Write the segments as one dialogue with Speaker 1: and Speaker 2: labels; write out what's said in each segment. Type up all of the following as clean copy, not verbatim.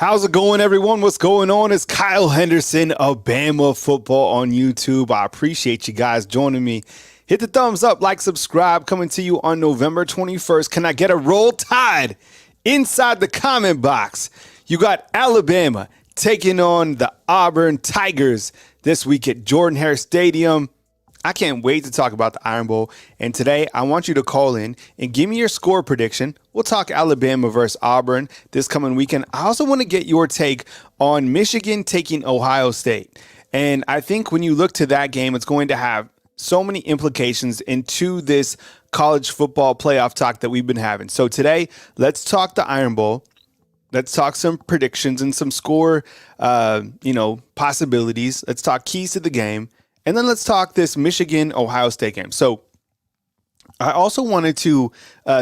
Speaker 1: How's it going, everyone? What's going on? It's Kyle Henderson of Bama Football on YouTube. I appreciate you guys joining me. Hit the thumbs up, like, subscribe. Coming to you on November 21st. Can I get a roll tide inside the comment box? You got Alabama taking on the Auburn Tigers this week at Jordan-Hare Stadium. I can't wait to talk about the Iron Bowl. And today, I want you to call in and give me your score prediction. We'll talk Alabama versus Auburn this coming weekend. I also want to get your take on Michigan taking Ohio State. And I think when you look to that game, it's going to have so many implications into this college football playoff talk that we've been having. So today, let's talk the Iron Bowl. Let's talk some predictions and some score, possibilities. Let's talk keys to the game. And then let's talk this Michigan-Ohio State game. So I also wanted to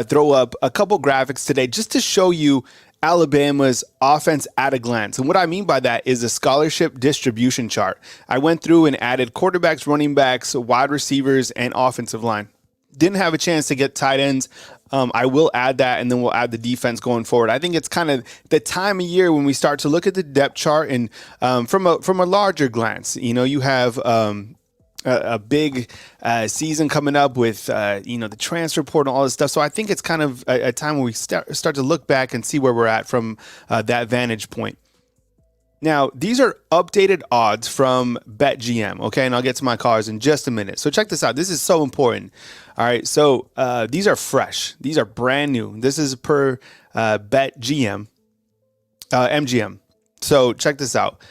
Speaker 1: throw up a couple graphics today just to show you Alabama's offense at a glance. And what I mean by that is a scholarship distribution chart. I went through and added quarterbacks, running backs, wide receivers, and offensive line. Didn't have a chance to get tight ends. I will add that, and then we'll add the defense going forward. I think it's kind of the time of year when we start to look at the depth chart and from a larger glance. You know, you have a big season coming up with the transfer portal and all this stuff. So I think it's kind of a time when we start to look back and see where we're at from that vantage point. Now, these are updated odds from BetGM, okay? And I'll get to my callers in just a minute. So check this out. This is so important. All right, so these are fresh. These are brand new. This is per BetGM, MGM. So check this out.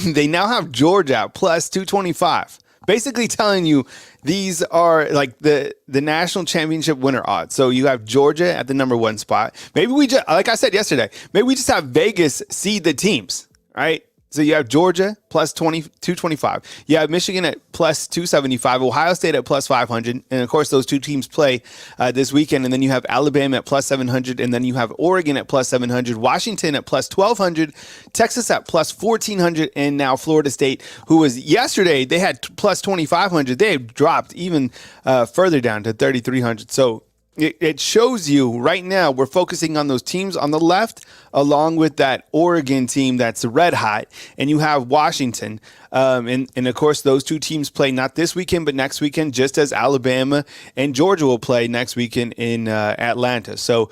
Speaker 1: They now have Georgia at plus 225. Basically telling you these are like the national championship winner odds. So you have Georgia at the number one spot. Maybe we just, like I said yesterday, maybe we just have Vegas seed the teams, right? So you have Georgia plus 225. You have Michigan at plus 275, Ohio State at plus 500. And of course, those two teams play this weekend. And then you have Alabama at plus 700. And then you have Oregon at plus 700, Washington at plus 1200, Texas at plus 1400. And now Florida State, who was yesterday, they had plus 2500. They have dropped even further down to 3300. So it shows you right now we're focusing on those teams on the left along with that Oregon team that's red hot, and you have Washington. And of course, those two teams play not this weekend but next weekend, just as Alabama and Georgia will play next weekend in Atlanta. So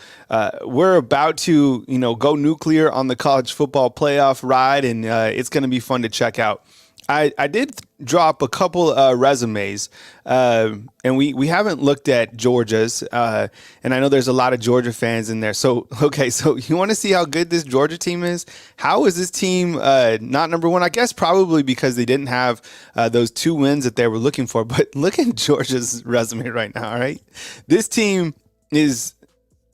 Speaker 1: we're about to go nuclear on the college football playoff ride, and it's going to be fun to check out. I did drop a couple resumes, and we haven't looked at Georgia's, and I know there's a lot of Georgia fans in there. So, okay, so you want to see how good this Georgia team is? How is this team not number one? I guess probably because they didn't have those two wins that they were looking for. But look at Georgia's resume right now, all right? This team is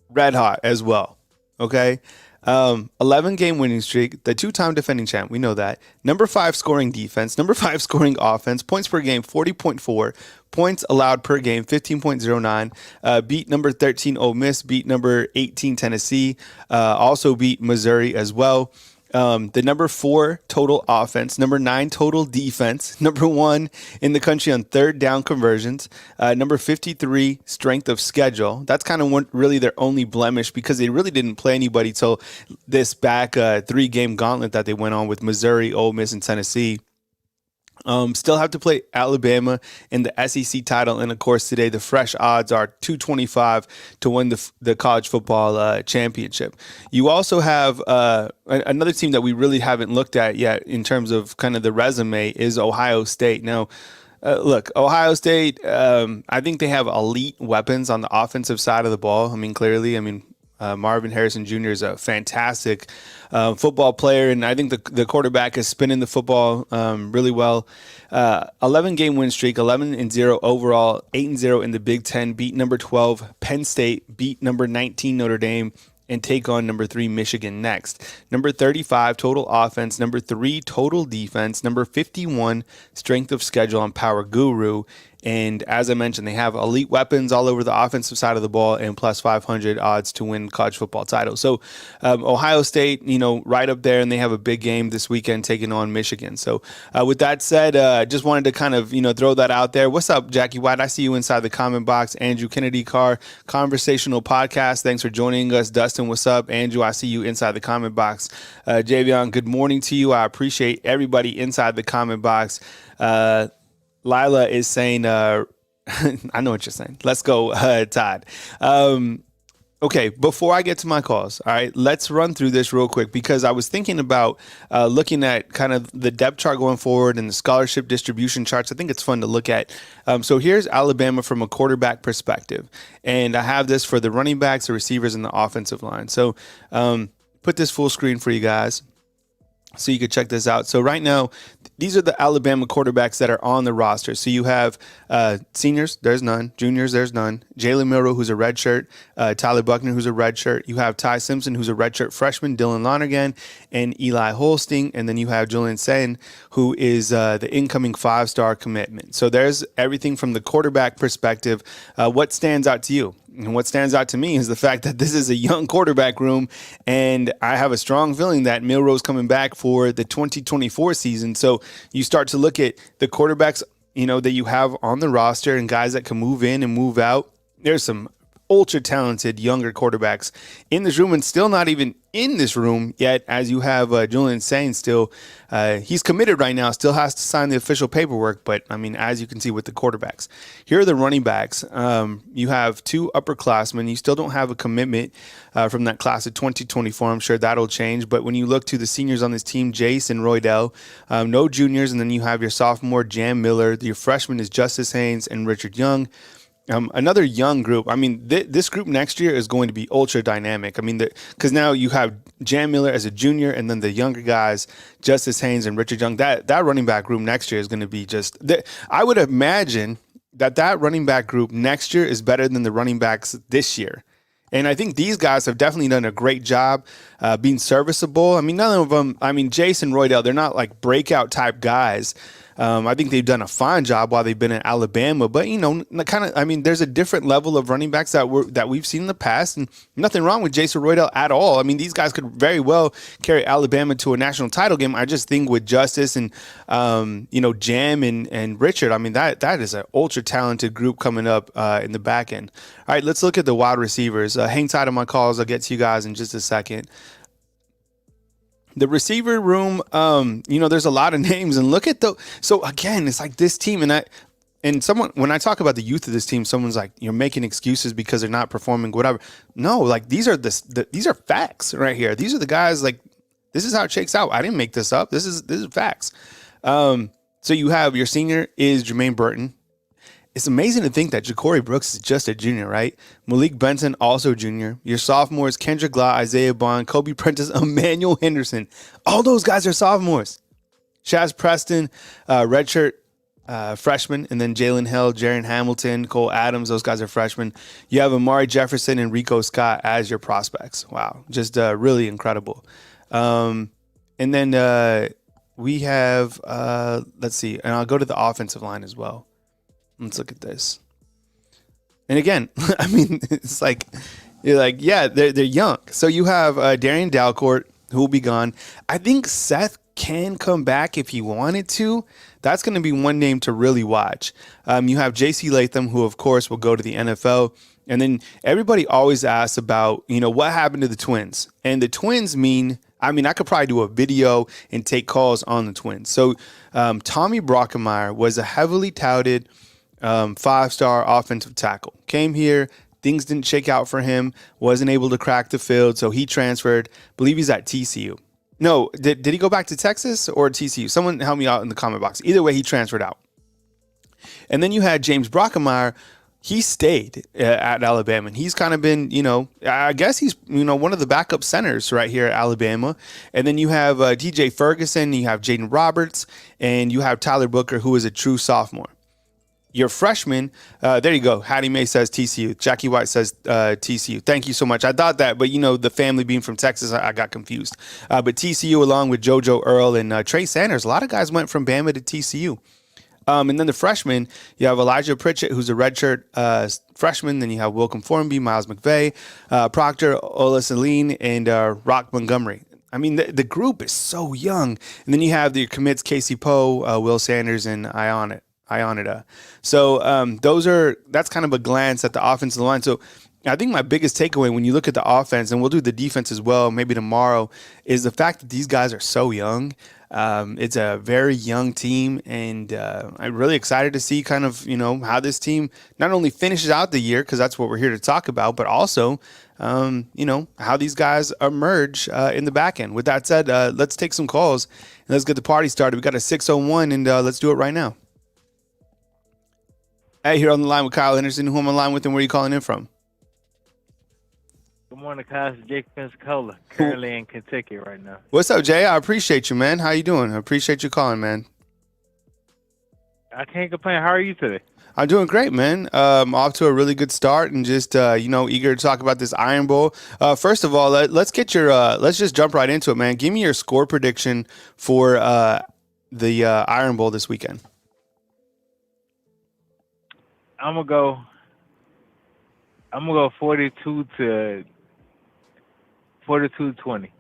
Speaker 1: red hot as well, okay? 11-game winning streak, the two-time defending champ. We know that. Number 5 scoring defense, number 5 scoring offense, points per game, 40.4, points allowed per game, 15.09. Beat number 13 Ole Miss, beat number 18 Tennessee, also beat Missouri as well. The number 4 total offense, number 9 total defense, number 1 in the country on third down conversions, number 53 strength of schedule. That's kind of really their only blemish because they really didn't play anybody till this back 3-game gauntlet that they went on with Missouri, Ole Miss, and Tennessee. Still have to play Alabama in the SEC title. And of course, today the fresh odds are 225 to win the college football championship. You also have another team that we really haven't looked at yet in terms of kind of the resume is Ohio State. Now, look, Ohio State, I think they have elite weapons on the offensive side of the ball. I mean, clearly, Marvin Harrison Jr. is a fantastic football player, and I think the quarterback is spinning the football really well. 11-game win streak, 11-0 overall, 8-0 in the Big Ten, beat number 12 Penn State, beat number 19 Notre Dame, and take on number 3 Michigan next. Number 35 total offense, number 3 total defense, number 51 strength of schedule on Power Guru, And as I mentioned, they have elite weapons all over the offensive side of the ball and plus 500 odds to win college football titles. So Ohio State, right up there, and they have a big game this weekend taking on Michigan. So with that said, just wanted to kind of, throw that out there. What's up, Jackie White? I see you inside the comment box. Andrew Kennedy Carr, Conversational Podcast. Thanks for joining us. Dustin, what's up? Andrew, I see you inside the comment box. Javion, good morning to you. I appreciate everybody inside the comment box. Lila is saying, I know what you're saying. Let's go, Todd. Okay, before I get to my calls, all right, let's run through this real quick because I was thinking about looking at kind of the depth chart going forward and the scholarship distribution charts. I think it's fun to look at. So here's Alabama from a quarterback perspective, and I have this for the running backs, the receivers, and the offensive line. So put this full screen for you guys so you can check this out. So right now, these are the Alabama quarterbacks that are on the roster. So you have seniors, there's none. Juniors, there's none. Jalen Milroe, who's a redshirt. Tyler Buckner, who's a redshirt. You have Ty Simpson, who's a redshirt freshman. Dylan Lonergan and Eli Holsting. And then you have Julian Sayin, who is the incoming 5-star commitment. So there's everything from the quarterback perspective. What stands out to you? And what stands out to me is the fact that this is a young quarterback room, and I have a strong feeling that Milroe's coming back for the 2024 season. So you start to look at the quarterbacks, that you have on the roster and guys that can move in and move out. There's some ultra talented younger quarterbacks in this room and still not even in this room yet, as you have Julian Sayin still. He's committed right now, still has to sign the official paperwork. But, as you can see with the quarterbacks. Here are the running backs. You have 2 upperclassmen. You still don't have a commitment from that class of 2024. I'm sure that'll change. But when you look to the seniors on this team, Jace and Roydell, no juniors. And then you have your sophomore, Jam Miller. Your freshman is Justice Haynes and Richard Young. Another young group. This group next year is going to be ultra dynamic. Because now you have Jam Miller as a junior, and then the younger guys, Justice Haynes and Richard Young. That running back group next year is going to be just. I would imagine that running back group next year is better than the running backs this year. And I think these guys have definitely done a great job being serviceable. None of them. Jason Roydell, they're not like breakout type guys. I think they've done a fine job while they've been in Alabama, but there's a different level of running backs that we've seen in the past, and nothing wrong with Jason Roydell at all. These guys could very well carry Alabama to a national title game. I just think with Justice and Jam and Richard, that is an ultra talented group coming up in the back end. All right, let's look at the wide receivers. Hang tight on my calls. I'll get to you guys in just a second. The receiver room, there's a lot of names, and look at so again, it's like this team, and someone, when I talk about the youth of this team, someone's like, you're making excuses because they're not performing, whatever. No, like these are these are facts right here. These are the guys, like, this is how it shakes out. I didn't make this up. This is facts. So you have your senior is Jermaine Burton. It's amazing to think that Ja'Cory Brooks is just a junior, right? Malik Benson, also junior. Your sophomores, Kendrick Law, Isaiah Bond, Kobe Prentice, Emmanuel Henderson. All those guys are sophomores. Shaz Preston, redshirt freshman, and then Jalen Hill, Jaron Hamilton, Cole Adams, those guys are freshmen. You have Amari Jefferson and Rico Scott as your prospects. Wow, just really incredible. And then we have, let's see, and I'll go to the offensive line as well. Let's look at this. And again, it's like, you're like, yeah, they're young. So you have Darian Dalcourt, who will be gone. I think Seth can come back if he wanted to. That's going to be one name to really watch. You have J.C. Latham, who, of course, will go to the NFL. And then everybody always asks about, what happened to the Twins? And the Twins mean, I could probably do a video and take calls on the Twins. So Tommy Brockemeyer was a heavily touted 5-star offensive tackle. Came here, things didn't shake out for him, wasn't able to crack the field, so he transferred. Believe he's at TCU. No, did he go back to Texas or TCU? Someone help me out in the comment box. Either way, he transferred out. And then you had James Brockemeyer. He stayed at Alabama, and he's kind of been, I guess he's, one of the backup centers right here at Alabama. And then you have DJ Ferguson, you have Jaden Roberts, and you have Tyler Booker, who is a true sophomore. Your freshman, there you go. Hattie Mae says TCU. Jackie White says TCU. Thank you so much. I thought that, but the family being from Texas, I got confused. But TCU, along with JoJo Earl and Trey Sanders, a lot of guys went from Bama to TCU. And then the freshmen, you have Elijah Pritchett, who's a redshirt freshman. Then you have Wilcom Formby, Miles McVeigh, Proctor Olasaline, and Rock Montgomery. I mean, the group is so young. And then you have the commits Casey Poe, Will Sanders, and Ionita. So that's kind of a glance at the offensive line. So I think my biggest takeaway when you look at the offense, and we'll do the defense as well, maybe tomorrow, is the fact that these guys are so young. It's a very young team, and I'm really excited to see kind of, how this team not only finishes out the year, because that's what we're here to talk about, but also, how these guys emerge in the back end. With that said, let's take some calls, and let's get the party started. We got a 601, and let's do it right now. Hey, here on the line with Kyle Henderson. Who am I on the line with, and where are you calling in from?
Speaker 2: Good morning, Kyle. It's Jake Pensacola, currently in Kentucky right now.
Speaker 1: What's up, Jay? I appreciate you, man. How you doing? I appreciate you calling, man.
Speaker 2: I can't complain. How are you today?
Speaker 1: I'm doing great, man. Off to a really good start, and just eager to talk about this Iron Bowl. First of all, let's get your let's just jump right into it, man. Give me your score prediction for the Iron Bowl this weekend.
Speaker 2: I'm gonna go 42 to 20.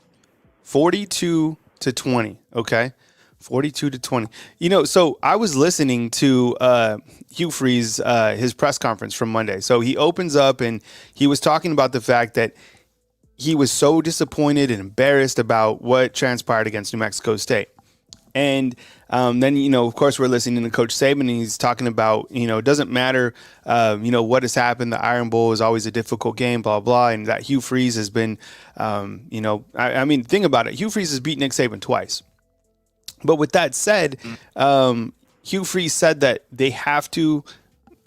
Speaker 1: 42-20. Okay. 42-20. So I was listening to Hugh Freeze, his press conference from Monday. So he opens up and he was talking about the fact that he was so disappointed and embarrassed about what transpired against New Mexico State. And then, of course, we're listening to Coach Saban, and he's talking about, it doesn't matter, what has happened. The Iron Bowl is always a difficult game, blah, blah. And that Hugh Freeze has been, think about it. Hugh Freeze has beat Nick Saban twice. But with that said, Hugh Freeze said that they have to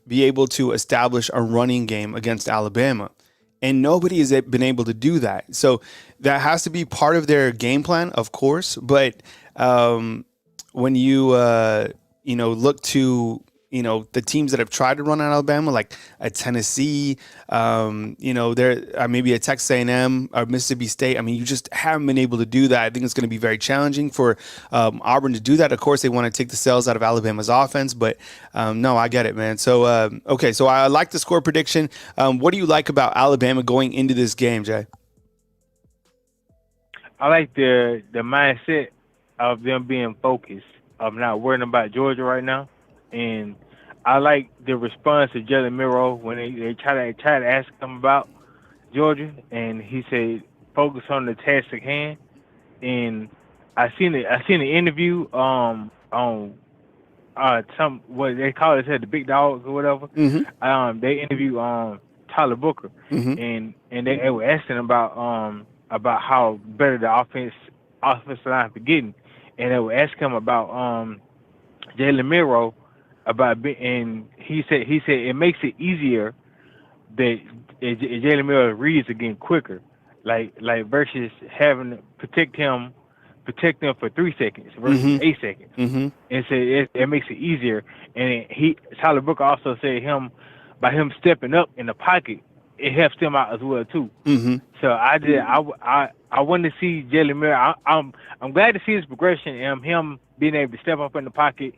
Speaker 1: be able to establish a running game against Alabama. And nobody has been able to do that. So that has to be part of their game plan, of course. But when you look to the teams that have tried to run on Alabama, like a Tennessee, maybe a Texas A&M or Mississippi State. I mean, you just haven't been able to do that. I think it's going to be very challenging for Auburn to do that. Of course, they want to take the sails out of Alabama's offense, but no, I get it, man. So okay, so I like the score prediction. What do you like about Alabama going into this game, Jay?
Speaker 2: I like the mindset of them being focused, of not worrying about Georgia right now, and I like the response of Jalen Miro when they try to ask him about Georgia, and he said focus on the task at hand. And I seen the interview on some what they call it, the big dogs or whatever. Mm-hmm. They interviewed Tyler Booker, mm-hmm. and they were asking about how better the offensive line for getting, and they were asking him about Jalen Miro and he said it makes it easier that Jalen Miro reads again quicker, like versus having to protect him for 3 seconds versus mm-hmm. 8 seconds, mm-hmm. and so it makes it easier. And Tyler Booker also said by him stepping up in the pocket, it helps him out as well too. Mm-hmm. So I wanted to see Jalen Miro. I'm glad to see his progression and him being able to step up in the pocket,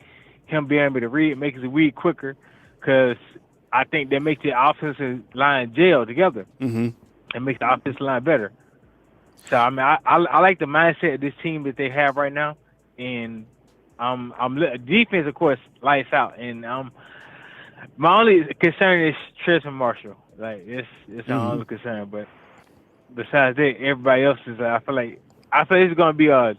Speaker 2: him being able to read, make his read quicker, because I think that makes the offensive line gel together. Mm-hmm. And makes the offensive line better. So I mean, I like the mindset of this team that they have right now, and defense, of course, lights out. And my only concern is Tristan Marshall. Like it's mm-hmm. my only concern, but besides that, everybody else is. I feel it's going to be a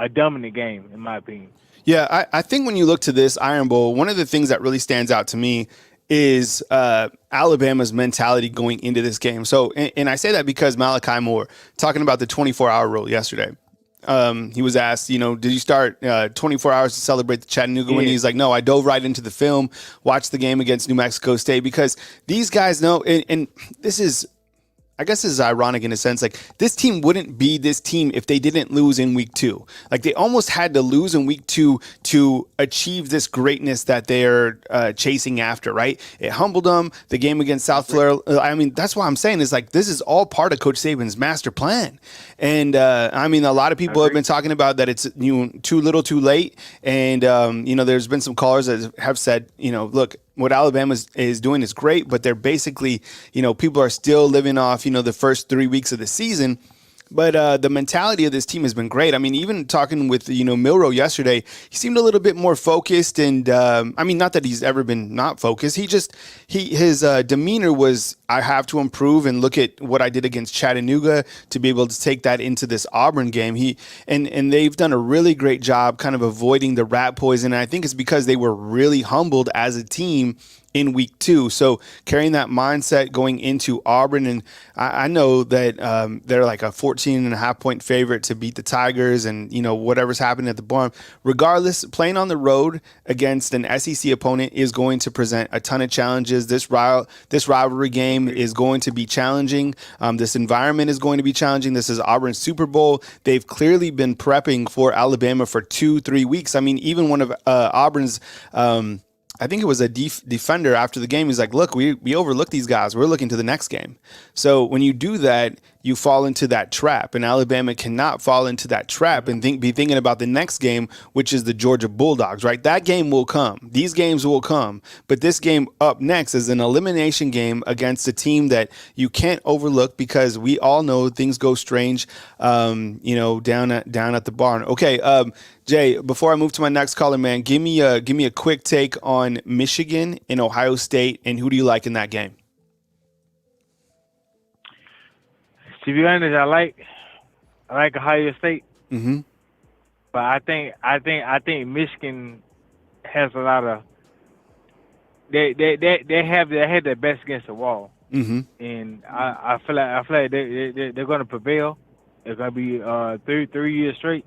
Speaker 2: dominant game, in my opinion.
Speaker 1: Yeah, I think when you look to this Iron Bowl, one of the things that really stands out to me is Alabama's mentality going into this game. So, and I say that because Malachi Moore, talking about the 24-hour rule yesterday, he was asked, did you start 24 hours to celebrate the Chattanooga win? He's like, no, I dove right into the film, watched the game against New Mexico State, because these guys know, and this is, I guess this is ironic in a sense. Like, this team wouldn't be this team if they didn't lose in week 2. Like, they almost had to lose in week 2 to achieve this greatness that they're chasing after, right? It humbled them. The game against South Florida. I mean, that's why I'm saying is like, this is all part of Coach Saban's master plan. And I mean, a lot of people have been talking about that it's too little, too late. And there's been some callers that have said, look, what Alabama is doing is great, but they're basically, people are still living off, the first 3 weeks of the season. But the mentality of this team has been great. I mean, even talking with, Milroe yesterday, he seemed a little bit more focused. And I mean, not that he's ever been not focused. His demeanor was, I have to improve, and look at what I did against Chattanooga to be able to take that into this Auburn game. And they've done a really great job kind of avoiding the rat poison. And I think it's because they were really humbled as a team in week 2. So carrying that mindset going into Auburn, and I know that they're like a 14.5 point favorite to beat the Tigers, and whatever's happening at the bottom. Regardless, playing on the road against an SEC opponent is going to present a ton of challenges. This rivalry game is going to be challenging. This environment is going to be challenging. This is Auburn's Super Bowl. They've clearly been prepping for Alabama for 2-3 weeks. I mean, even one of Auburn's I think it was a defender after the game. He's like, look, we overlooked these guys. We're looking to the next game. So when you do that, you fall into that trap, and Alabama cannot fall into that trap and be thinking about the next game, which is the Georgia Bulldogs, right? That game will come. These games will come. But this game up next is an elimination game against a team that you can't overlook, because we all know things go strange, down at the barn. Okay, Jay, before I move to my next caller, man, give me a quick take on Michigan and Ohio State, and who do you like in that game?
Speaker 2: To be honest, I like Ohio State,
Speaker 1: Mm-hmm.
Speaker 2: but I think Michigan has a lot of they had their best against the wall,
Speaker 1: Mm-hmm.
Speaker 2: and I feel like they're going to prevail. It's going to be 3 years straight,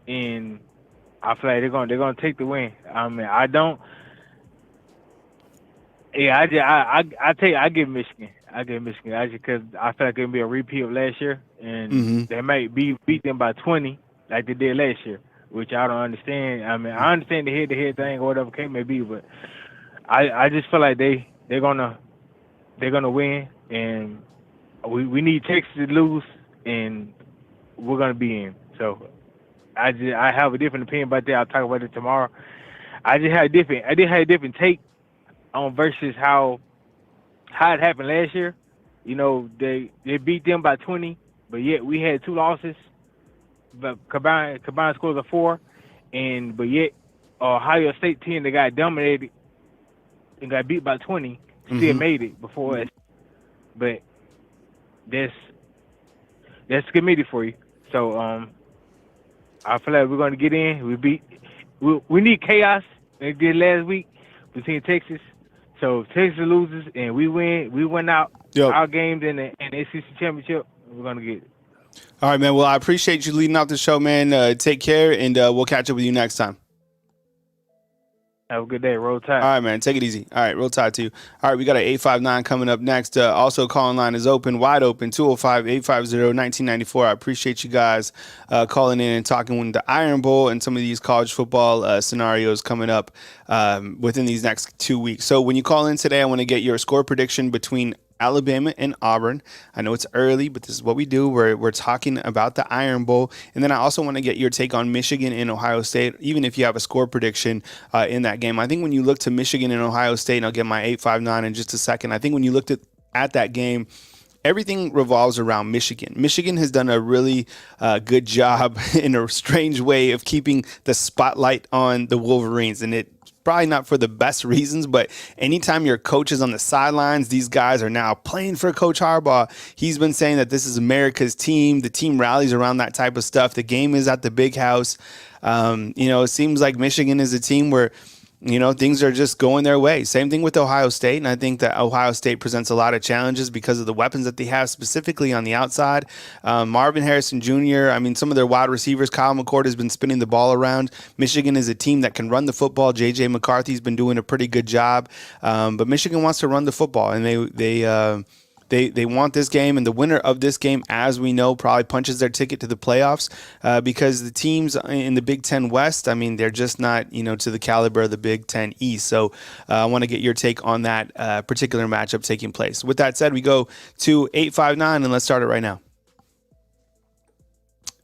Speaker 2: and I feel like they're going to take the win. I mean, I don't. Yeah, I give Michigan. I give Michigan actually because I feel like it'll be a repeat of last year, and they might beat them by 20 like they did last year, which I don't understand. I mean, I understand the head-to-head thing or whatever case may be, but I just feel like they're gonna win, and we need Texas to lose, and we're gonna be in. So I have a different opinion about that. I'll talk about it tomorrow. I did have a different take on versus how it happened last year. They beat them by 20, but yet we had 2 losses, but combined scores of 4, but yet Ohio State team that got dominated and got beat by 20 still made it before us. But that's committee for you. So I feel like we're going to get in. We need chaos like we did last week between Texas. So if Texas loses and we win out our games in the SEC championship, we're going to get it.
Speaker 1: All right, man. Well, I appreciate you leading out the show, man. Take care, and we'll catch up with you next time.
Speaker 2: Have a good day. Roll Tide.
Speaker 1: All right, man. Take it easy. All right, roll Tide to you. All right, we got an 859 coming up next. Also, calling line is open, wide open, 205-850-1994. I appreciate you guys calling in and talking with the Iron Bowl and some of these college football scenarios coming up within these next 2 weeks. So when you call in today, I want to get your score prediction between Alabama and Auburn. I know it's early, but this is what we do. We're talking about the Iron Bowl. And then I also want to get your take on Michigan and Ohio State, even if you have a score prediction in that game. I think when you look to Michigan and Ohio State, and I'll get my 859 in just a second, I think when you looked at that game, everything revolves around Michigan. Michigan has done a really good job in a strange way of keeping the spotlight on the Wolverines. And it's probably not for the best reasons, but anytime your coach is on the sidelines, these guys are now playing for Coach Harbaugh. He's been saying that this is America's team. The team rallies around that type of stuff. The game is at the big house. It seems like Michigan is a team where things are just going their way. Same thing with Ohio State. And I think that Ohio State presents a lot of challenges because of the weapons that they have, specifically on the outside. Marvin Harrison Jr., some of their wide receivers, Kyle McCord has been spinning the ball around. Michigan is a team that can run the football. J.J. McCarthy's been doing a pretty good job. But Michigan wants to run the football, and they They want this game, and the winner of this game, as we know, probably punches their ticket to the playoffs because the teams in the Big Ten West, I mean, they're just not, to the caliber of the Big Ten East. So I want to get your take on that particular matchup taking place. With that said, we go to 859, and let's start it right now.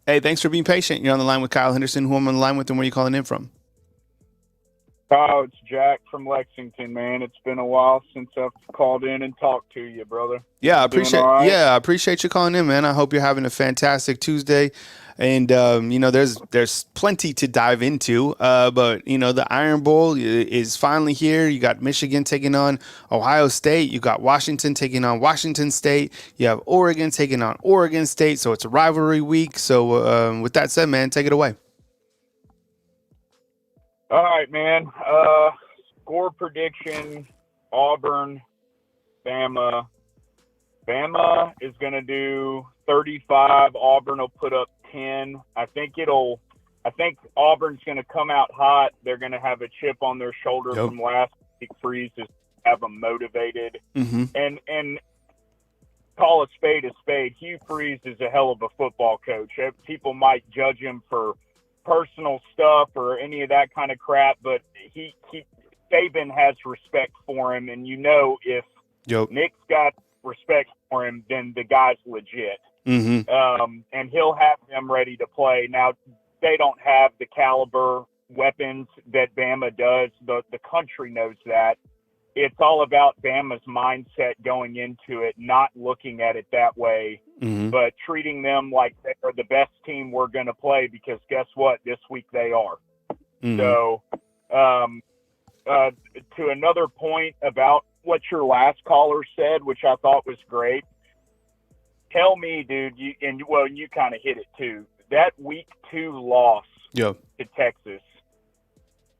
Speaker 1: Hey, thanks for being patient. You're on the line with Kyle Henderson. Who I'm on the line with, and where are you calling in from?
Speaker 3: Oh, it's Jack from Lexington, man. It's been a while since I've called in and talked to you, brother.
Speaker 1: Yeah, I appreciate you calling in, man. I hope you're having a fantastic Tuesday. And there's plenty to dive into. But the Iron Bowl is finally here. You got Michigan taking on Ohio State. You got Washington taking on Washington State. You have Oregon taking on Oregon State. So it's a rivalry week. So with that said, man, take it away.
Speaker 3: All right, man. Score prediction, Auburn, Bama. Bama is going to do 35. Auburn will put up 10. I think Auburn's going to come out hot. They're going to have a chip on their shoulder from last week. Freeze to have them motivated. Mm-hmm. And call a spade a spade. Hugh Freeze is a hell of a football coach. People might judge him for personal stuff or any of that kind of crap, but Saban has respect for him, and if Nick's got respect for him, then the guy's legit. Mm-hmm. And he'll have them ready to play. Now, they don't have the caliber weapons that Bama does. The country knows that. It's all about Bama's mindset going into it, not looking at it that way, but treating them like they're the best team we're going to play, because guess what? This week they are. Mm-hmm. So to another point about what your last caller said, which I thought was great, tell me, dude, you kind of hit it too, that week 2 loss to Texas,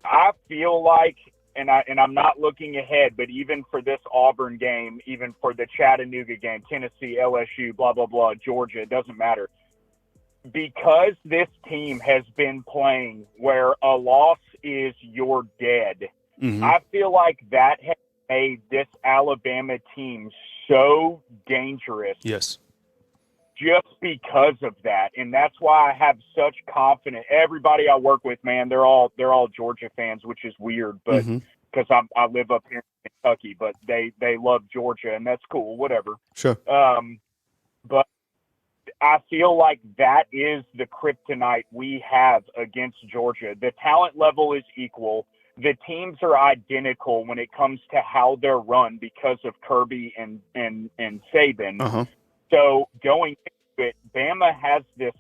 Speaker 3: I feel like, and I'm not looking ahead, but even for this Auburn game, even for the Chattanooga game, Tennessee, LSU, blah, blah, blah, Georgia, it doesn't matter. Because this team has been playing where a loss is you're dead, I feel like that has made this Alabama team so dangerous.
Speaker 1: Yes.
Speaker 3: Just because of that. And that's why I have such confidence. Everybody I work with, man, they're all Georgia fans, which is weird, but because I live up here in Kentucky, but they love Georgia, and that's cool, whatever.
Speaker 1: Sure.
Speaker 3: But I feel like that is the kryptonite we have against Georgia. The talent level is equal. The teams are identical when it comes to how they're run because of Kirby and Saban. Uh-huh. So going into it, Bama has this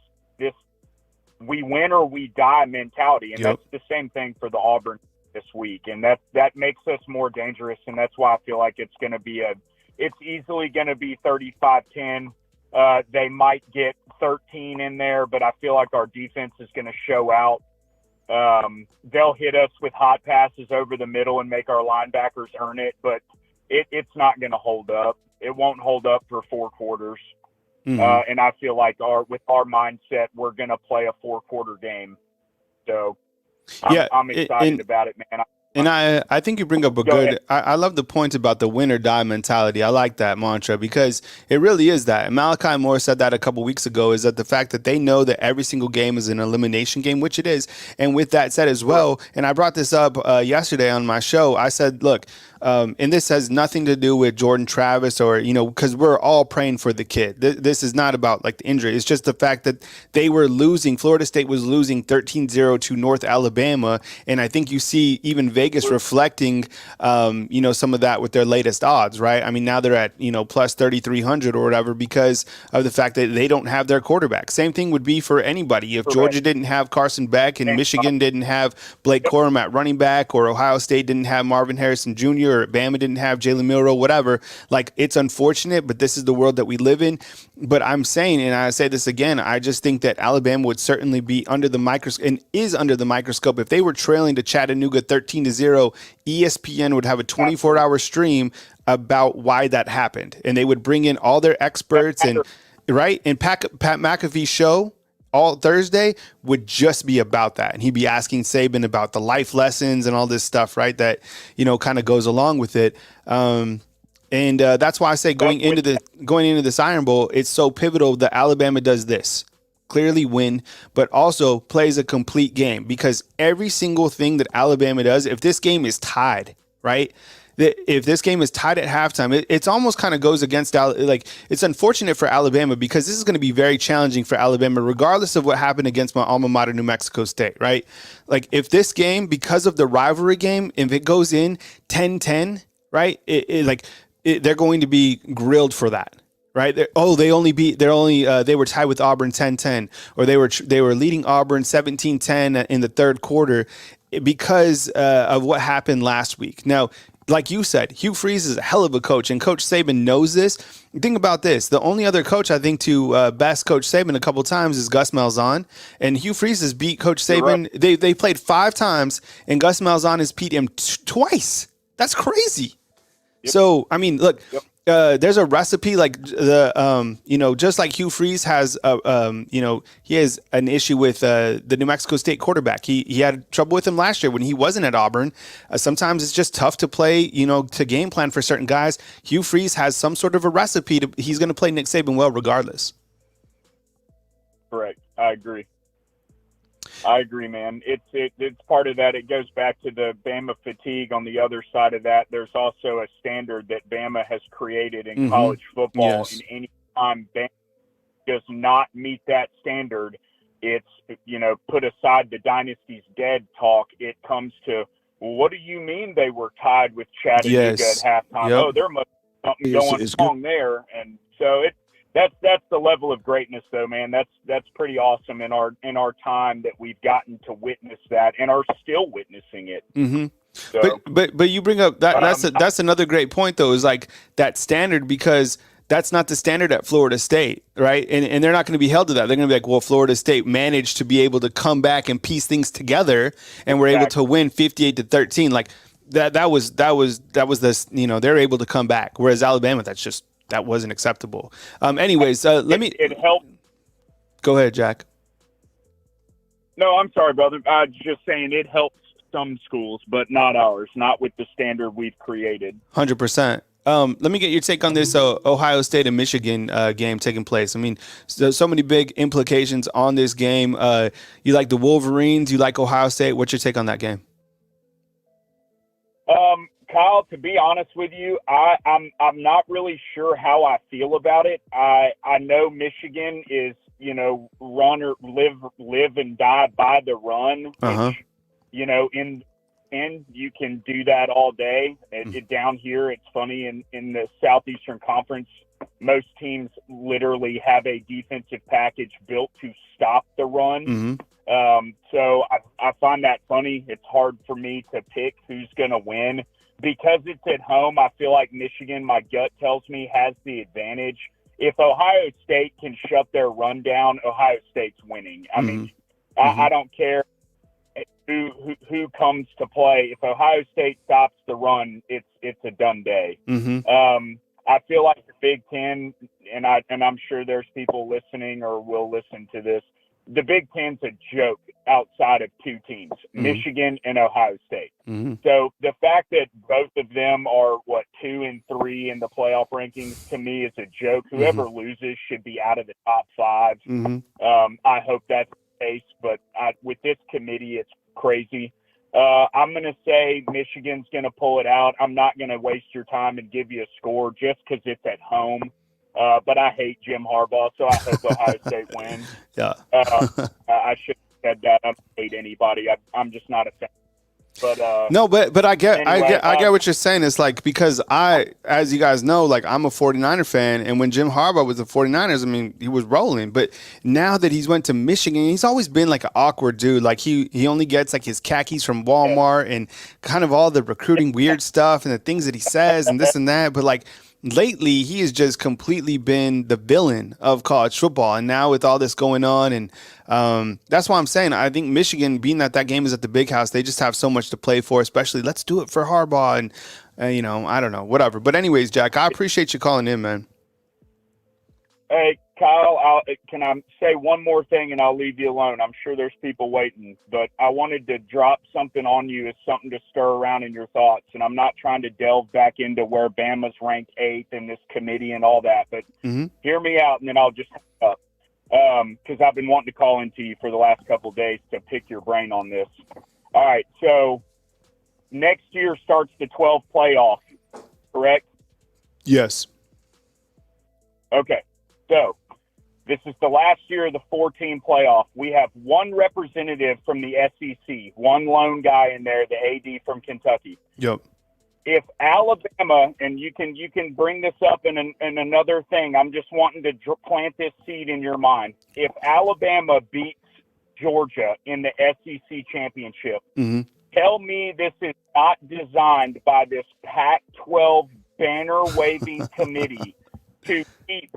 Speaker 3: we win or we die mentality, and that's the same thing for the Auburn this week, and that makes us more dangerous, and that's why I feel like it's easily going to be 35-10. They might get 13 in there, but I feel like our defense is going to show out. They'll hit us with hot passes over the middle and make our linebackers earn it, but it's not going to hold up. It won't hold up for 4 quarters. And I feel like with our mindset, we're going to play a 4-quarter game. So I'm excited about it, man.
Speaker 1: And I think you bring up I love the point about the win or die mentality. I like that mantra because it really is that. And Malachi Moore said that a couple weeks ago, is that the fact that they know that every single game is an elimination game, which it is. And with that said as well, and I brought this up yesterday on my show, I said, look, and this has nothing to do with Jordan Travis or, because we're all praying for the kid. This is not about like the injury. It's just the fact that they were losing. Florida State was losing 13-0 to North Alabama. And I think you see even Vegas reflecting, some of that with their latest odds, right? I mean, now they're at, plus 3,300 or whatever because of the fact that they don't have their quarterback. Same thing would be for anybody. If Georgia didn't have Carson Beck and Michigan didn't have Blake Corum at running back, or Ohio State didn't have Marvin Harrison Jr., or Bama didn't have Jalen Milroe, whatever, like, it's unfortunate, but this is the world that we live in. But I'm saying, and I say this again, I just think that Alabama would certainly be under the microscope and is under the microscope. If they were trailing to Chattanooga 13-0, ESPN would have a 24-hour stream about why that happened. And they would bring in all their experts and Pat McAfee's show all Thursday would just be about that. And he'd be asking Saban about the life lessons and all this stuff, right? That, kind of goes along with it. And that's why I say going into this Iron Bowl, it's so pivotal that Alabama does this. Clearly win, but also plays a complete game, because every single thing that Alabama does, if this game is tied, right? If this game is tied at halftime, it's almost kind of goes against, like, it's unfortunate for Alabama, because this is going to be very challenging for Alabama, regardless of what happened against my alma mater, New Mexico State, right? Like, if this game, because of the rivalry game, if it goes in 10-10, right? They're going to be grilled for that. Right? They were tied with Auburn 10-10, or they were leading Auburn 17-10 in the third quarter because of what happened last week. Now, like you said, Hugh Freeze is a hell of a coach, and Coach Saban knows this. Think about this. The only other coach I think to best Coach Saban a couple times is Gus Malzahn, and Hugh Freeze has beat Coach Saban. Right. They played 5 times, and Gus Malzahn has beat him twice. That's crazy. Yep. So, I mean, look, there's a recipe, like just like Hugh Freeze has, he has an issue with the New Mexico State quarterback. He had trouble with him last year when he wasn't at Auburn. Sometimes it's just tough to play, to game plan for certain guys. Hugh Freeze has some sort of a recipe. He's going to play Nick Saban well regardless.
Speaker 3: Correct. I agree, man. It's part of that. It goes back to the Bama fatigue. On the other side of that, there's also a standard that Bama has created in college football. Yes. And any time Bama does not meet that standard, it's, put aside the dynasty's dead talk. It comes to, well, what do you mean they were tied with Chattanooga at halftime? Yep. Oh, there must be something going wrong there. And so that's the level of greatness, though, man. That's pretty awesome in our time that we've gotten to witness that and are still witnessing it.
Speaker 1: Mm-hmm. So, but you bring up that's another great point, though, is like that standard, because that's not the standard at Florida State, right? And they're not going to be held to that. They're going to be like, well, Florida State managed to be able to come back and piece things together, and we're able to win 58-13. Like that was this, they're able to come back, whereas Alabama, that wasn't acceptable. Anyways,
Speaker 3: it helped.
Speaker 1: Go ahead, Jack.
Speaker 3: No, I'm sorry, brother. I was just saying it helps some schools, but not ours, not with the standard we've created.
Speaker 1: 100%. Let me get your take on this Ohio State and Michigan game taking place. I mean, so many big implications on this game. You like the Wolverines? You like Ohio State? What's your take on that game?
Speaker 3: Kyle, to be honest with you, I'm not really sure how I feel about it. I know Michigan is, run or live and die by the run, which, in you can do that all day. Down here, it's funny, in the Southeastern Conference, most teams literally have a defensive package built to stop the run. So I find that funny. It's hard for me to pick who's going to win. Because it's at home, I feel like Michigan, my gut tells me, has the advantage. If Ohio State can shut their run down, Ohio State's winning. I mean, I don't care who comes to play. If Ohio State stops the run, it's a done day. I feel like the Big Ten, and I'm sure there's people listening or will listen to this, the Big Ten's a joke outside of 2 teams, Michigan and Ohio State. So the fact that both of them are, 2 and 3 in the playoff rankings, to me is a joke. Whoever loses should be out of the top 5. I hope that's the case, but with this committee, it's crazy. I'm going to say Michigan's going to pull it out. I'm not going to waste your time and give you a score just because it's at home. But I hate Jim Harbaugh, so I hope Ohio State wins.
Speaker 1: Yeah.
Speaker 3: I should have said that. I don't hate anybody. I'm just not a fan. But
Speaker 1: no, but I get
Speaker 3: anyway,
Speaker 1: I get what you're saying. It's like, because as you guys know, like, I'm a 49er fan, and when Jim Harbaugh was the 49ers, I mean, he was rolling. But now that he's went to Michigan, he's always been like an awkward dude. Like he only gets like his khakis from Walmart and kind of all the recruiting weird stuff and the things that he says and this and that. But like, lately, he has just completely been the villain of college football. And now with all this going on, and that's why I'm saying I think Michigan, being that game is at the Big House, they just have so much to play for, especially let's do it for Harbaugh. And, I don't know, whatever. But anyways, Jack, I appreciate you calling in, man.
Speaker 3: Hey, Kyle, can I say one more thing and I'll leave you alone? I'm sure there's people waiting, but I wanted to drop something on you as something to stir around in your thoughts. And I'm not trying to delve back into where Bama's ranked 8th in this committee and all that, but hear me out and then I'll just hang up. Because I've been wanting to call into you for the last couple of days to pick your brain on this. All right, so next year starts the 12 playoff, correct?
Speaker 1: Yes.
Speaker 3: Okay, so this is the last year of the 4-team playoff. We have one representative from the SEC, one lone guy in there, the AD from Kentucky.
Speaker 1: Yep.
Speaker 3: If Alabama, and you can bring this up in another thing, I'm just wanting to plant this seed in your mind. If Alabama beats Georgia in the SEC championship, tell me this is not designed by this Pac-12 banner-waving committee to keep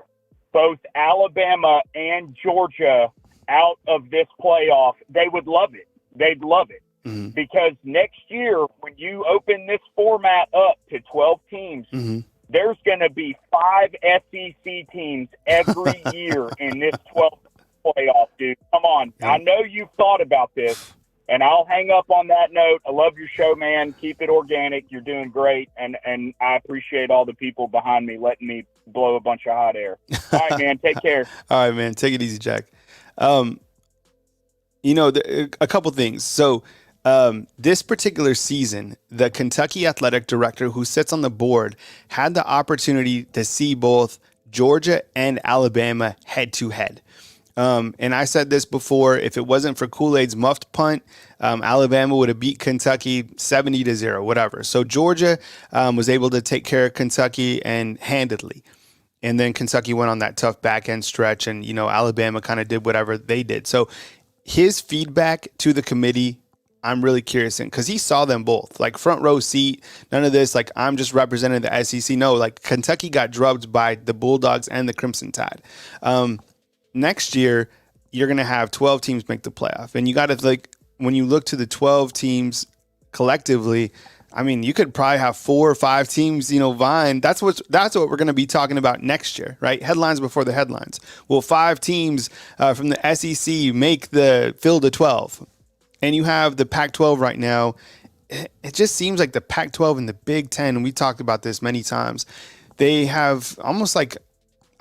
Speaker 3: both Alabama and Georgia out of this playoff. They would love it. They'd love it. Because next year, when you open this format up to 12 teams, there's going to be 5 SEC teams every year in this 12 playoff, dude. Come on. I know you've thought about this, and I'll hang up on that note. I love your show, man. Keep it organic. You're doing great, and I appreciate all the people behind me letting me blow a bunch of hot air. All right, man. Take care.
Speaker 1: All right, man. Take it easy, Jack. A couple things. So, this particular season, the Kentucky athletic director who sits on the board had the opportunity to see both Georgia and Alabama head to head. And I said this before, if it wasn't for Kool-Aid's muffed punt, Alabama would have beat Kentucky 70-0, whatever. So Georgia was able to take care of Kentucky and handedly. And then Kentucky went on that tough back end stretch and, Alabama kind of did whatever they did. So his feedback to the committee, I'm really curious in, because he saw them both, like front row seat, none of this, like I'm just representing the SEC. No, like Kentucky got drubbed by the Bulldogs and the Crimson Tide. Next year, you're going to have 12 teams make the playoff. And you got to, like, when you look to the 12 teams collectively, I mean, you could probably have 4 or 5 teams, vying. That's what we're going to be talking about next year, right? Headlines before the headlines. Will 5 teams from the SEC make the field of 12? And you have the Pac-12 right now. It just seems like the Pac-12 and the Big Ten, and we talked about this many times, they have almost like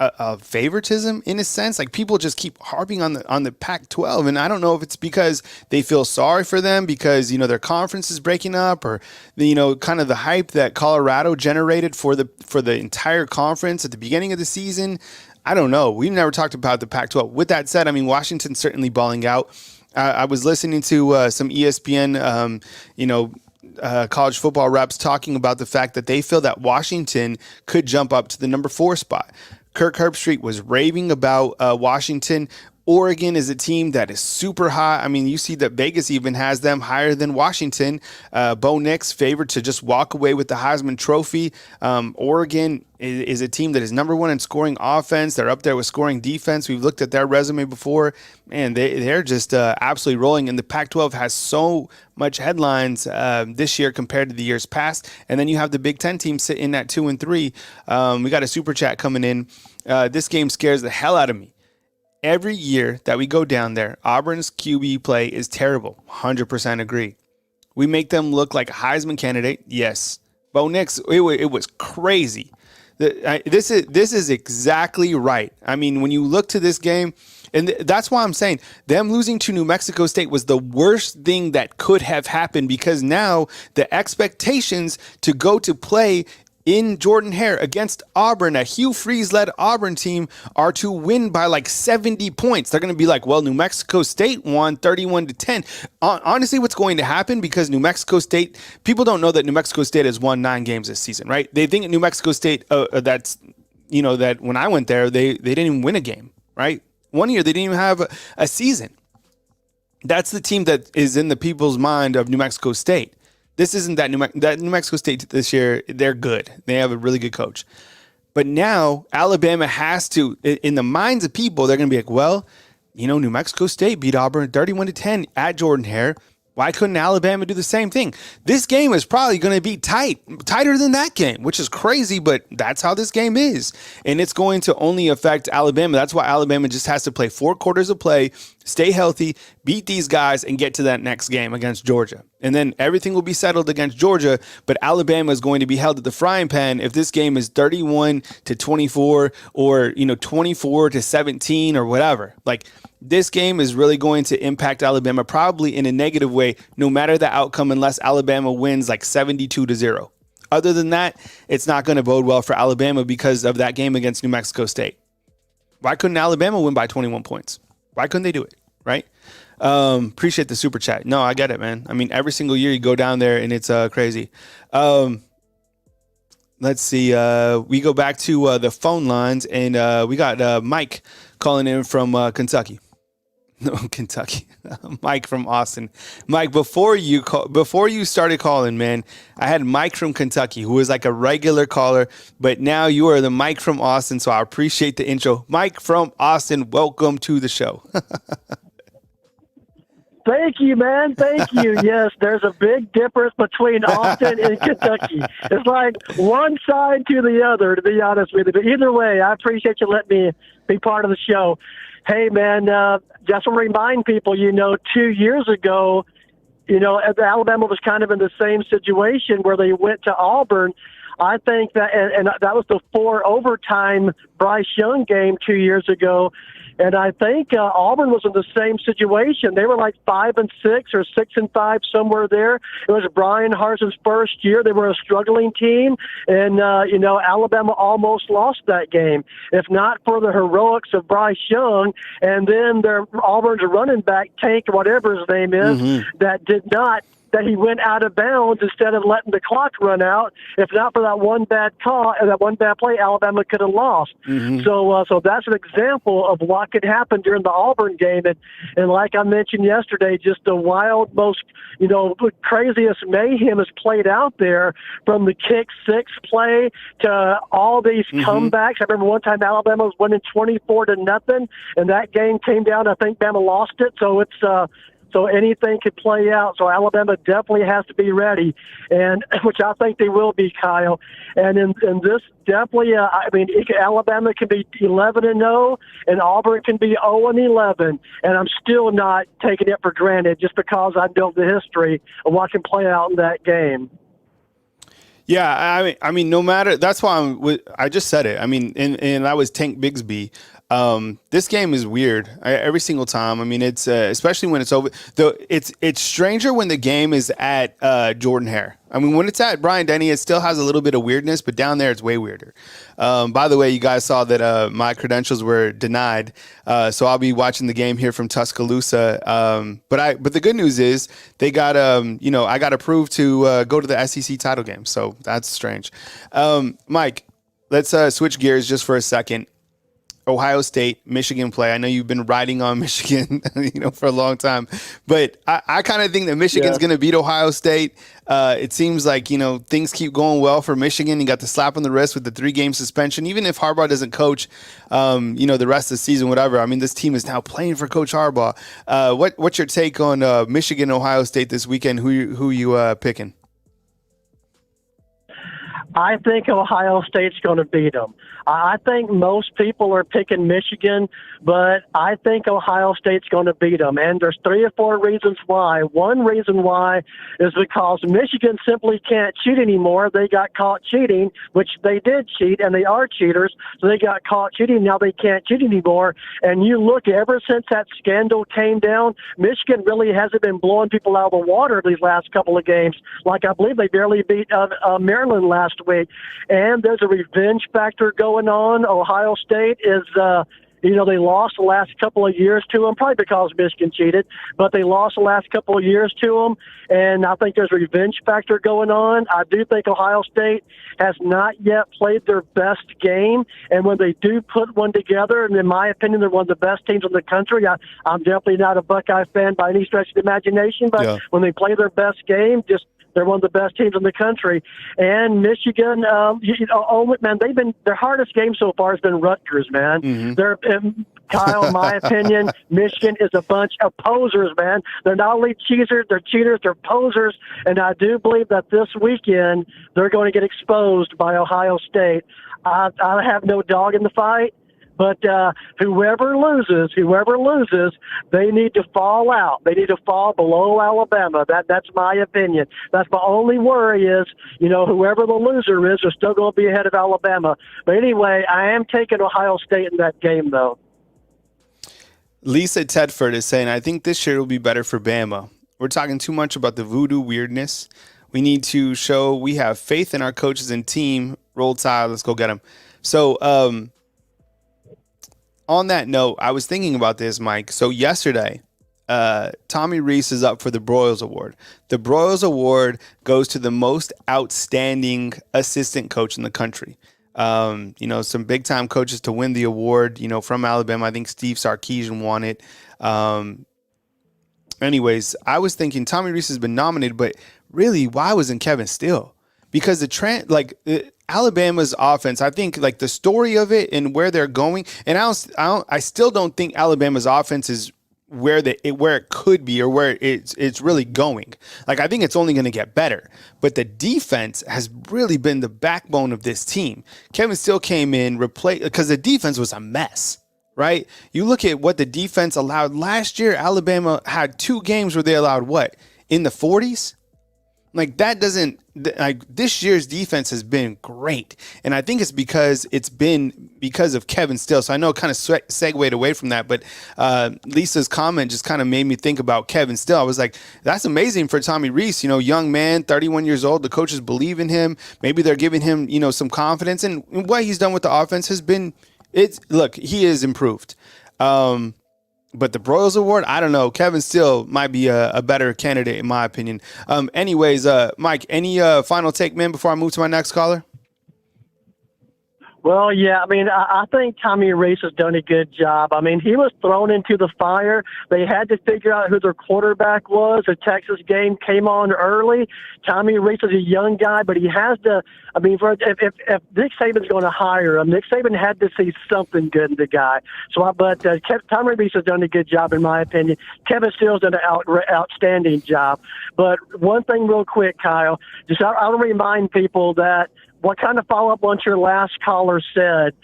Speaker 1: a favoritism in a sense. Like people just keep harping on the Pac-12, and I don't know if it's because they feel sorry for them because their conference is breaking up, or kind of the hype that Colorado generated for the entire conference at the beginning of the season. I don't know. We've never talked about the Pac-12. With that said, I mean Washington's certainly balling out. I was listening to some ESPN, college football reps talking about the fact that they feel that Washington could jump up to the number 4 spot. Kirk Herbstreit was raving about Washington. Oregon is a team that is super high. I mean, you see that Vegas even has them higher than Washington. Bo Nix favored to just walk away with the Heisman Trophy. Oregon is a team that is number 1 in scoring offense. They're up there with scoring defense. We've looked at their resume before, and they're just absolutely rolling. And the Pac-12 has so much headlines this year compared to the years past. And then you have the Big Ten team sitting at 2 and 3. We got a super chat coming in. This game scares the hell out of me. Every year that we go down there, Auburn's QB play is terrible. 100% agree. We make them look like a Heisman candidate. Yes. Bo Nix, it was crazy. This is exactly right. I mean, when you look to this game, and that's why I'm saying them losing to New Mexico State was the worst thing that could have happened, because now the expectations to go to play in Jordan-Hare against Auburn, a Hugh Freeze-led Auburn team, are to win by like 70 points. They're going to be like, well, New Mexico State won 31-10. Honestly, what's going to happen, because New Mexico State, people don't know that New Mexico State has won 9 games this season, right? They think New Mexico State, that when I went there, they didn't even win a game, right? One year, they didn't even have a season. That's the team that is in the people's mind of New Mexico State. This isn't that New Mexico State this year. They're good. They have a really good coach. But now Alabama has to, in the minds of people, they're going to be like, well, New Mexico State beat Auburn 31-10 at Jordan-Hare. Why couldn't Alabama do the same thing? This game is probably going to be tighter than that game, which is crazy, but that's how this game is. And it's going to only affect Alabama. That's why Alabama just has to play 4 quarters of play, stay healthy, beat these guys, and get to that next game against Georgia. And then everything will be settled against Georgia, but Alabama is going to be held at the frying pan if this game is 31-24 or, 24-17 or whatever. Like, this game is really going to impact Alabama probably in a negative way, no matter the outcome, unless Alabama wins like 72-0. Other than that, it's not going to bode well for Alabama because of that game against New Mexico State. Why couldn't Alabama win by 21 points? Why couldn't they do it? Right? Appreciate the super chat. No, I get it, man. I mean, every single year you go down there and it's crazy. Let's see. We go back to the phone lines, and we got Mike calling in from Kentucky. No, Kentucky. Mike from Austin. Mike, before you started calling, man, I had Mike from Kentucky, who was like a regular caller, but now you are the Mike from Austin, so I appreciate the intro. Mike from Austin, welcome to the show.
Speaker 4: Thank you, man. Thank you. Yes, there's a big difference between Austin and Kentucky. It's like one side to the other, to be honest with you. But either way, I appreciate you letting me be part of the show. Hey, man, just to remind people, 2 years ago, Alabama was kind of in the same situation where they went to Auburn. I think that, and that was the 4 overtime Bryce Young game 2 years ago. And I think Auburn was in the same situation. They were like 5-6 or 6-5, somewhere there. It was Brian Harsin's first year. They were a struggling team, and Alabama almost lost that game. If not for the heroics of Bryce Young, and then their Auburn's running back Tank, whatever his name is, that he went out of bounds instead of letting the clock run out. If not for that one bad call and that one bad play, Alabama could have lost. So that's an example of what could happen during the Auburn game. And like I mentioned yesterday, just the wild, most, craziest mayhem has played out there, from the kick 6 play to all these comebacks. I remember one time Alabama was winning 24-0, and that game came down. I think Bama lost it. So it's, so anything could play out. So Alabama definitely has to be ready, and which I think they will be, Kyle. And in this, definitely, Alabama can be 11-0, and Auburn can be 0-11, and I'm still not taking it for granted just because I know the history of what can play out in that game.
Speaker 1: Yeah, I mean, no matter. That's why I just said it. I mean, and I was Tank Bigsby. This game is weird every single time. I mean, it's especially when it's over. Though it's stranger when the game is at Jordan Hare. I mean, when it's at Bryant Denny, it still has a little bit of weirdness, but down there it's way weirder. By the way, you guys saw that my credentials were denied, so I'll be watching the game here from Tuscaloosa. But the good news is they got I got approved to go to the SEC title game, so that's strange. Mike, let's switch gears just for a second. Ohio State, Michigan play. I know you've been riding on Michigan, for a long time, but I kind of think that Michigan's going to beat Ohio State. It seems like, things keep going well for Michigan. You got the slap on the wrist with the 3-game suspension. Even if Harbaugh doesn't coach, the rest of the season, whatever. I mean, this team is now playing for Coach Harbaugh. What's your take on Michigan, Ohio State this weekend? Who you picking?
Speaker 4: I think Ohio State's going to beat them. I think most people are picking Michigan, but I think Ohio State's going to beat them. And there's 3 or 4 reasons why. One reason why is because Michigan simply can't cheat anymore. They got caught cheating, which they did cheat, and they are cheaters. So they got caught cheating. Now they can't cheat anymore. And you look, ever since that scandal came down, Michigan really hasn't been blowing people out of the water these last couple of games. Like, I believe they barely beat Maryland last week. And there's a revenge factor going on. Ohio State is, they lost the last couple of years to them, probably because Michigan cheated, but they lost the last couple of years to them. And I think there's a revenge factor going on. I do think Ohio State has not yet played their best game. And when they do put one together, and in my opinion, they're one of the best teams in the country. I'm definitely not a Buckeye fan by any stretch of the imagination, but when they play their best game, just They're one of the best teams in the country. And Michigan, man, their hardest game so far has been Rutgers, man. They're, Kyle, in my opinion, Michigan is a bunch of posers, man. They're not only cheaters, they're posers. And I do believe that this weekend they're going to get exposed by Ohio State. I have no dog in the fight. But whoever loses, they need to fall out. They need to fall below Alabama. That's my opinion. That's my only worry is, whoever the loser is, they're still going to be ahead of Alabama. But anyway, I am taking Ohio State in that game, though.
Speaker 1: Lisa Tedford is saying, I think this year will be better for Bama. We're talking too much about the voodoo weirdness. We need to show we have faith in our coaches and team. Roll Tide, let's go get them. So, on that note, I was thinking about this, Mike. So yesterday, Tommy Rees is up for the Broyles Award. The Broyles Award goes to the most outstanding assistant coach in the country. Some big time coaches to win the award, from Alabama. I think Steve Sarkisian won it. Anyways, I was thinking Tommy Rees has been nominated, but really, why wasn't Kevin Steele? Because Alabama's offense, I think the story of it and where they're going, and I still don't think Alabama's offense is where it could be or where it's really going. I think it's only going to get better. But the defense has really been the backbone of this team. Kevin Steele came in, because the defense was a mess, right? You look at what the defense allowed last year. Alabama had 2 games where they allowed what? In the 40s? This year's defense has been great. And I think it's because of Kevin Steele. So I know it kind of segued away from that, but Lisa's comment just kind of made me think about Kevin Steele. I was like, that's amazing for Tommy Rees, young man, 31 years old. The coaches believe in him. Maybe they're giving him, some confidence. And what he's done with the offense has been, he is improved. But the Broyles Award, I don't know. Kevin Steele might be a better candidate, in my opinion. Anyways, Mike, any final take, man, before I move to my next caller?
Speaker 4: Well, yeah, I think Tommy Rees has done a good job. He was thrown into the fire. They had to figure out who their quarterback was. The Texas game came on early. Tommy Rees is a young guy, but he has to, if Nick Saban's going to hire him, Nick Saban had to see something good in the guy. Tommy Rees has done a good job, in my opinion. Kevin Steele's done an outstanding job. But one thing real quick, Kyle, I'll remind people that what kind of follow-up on your last caller said,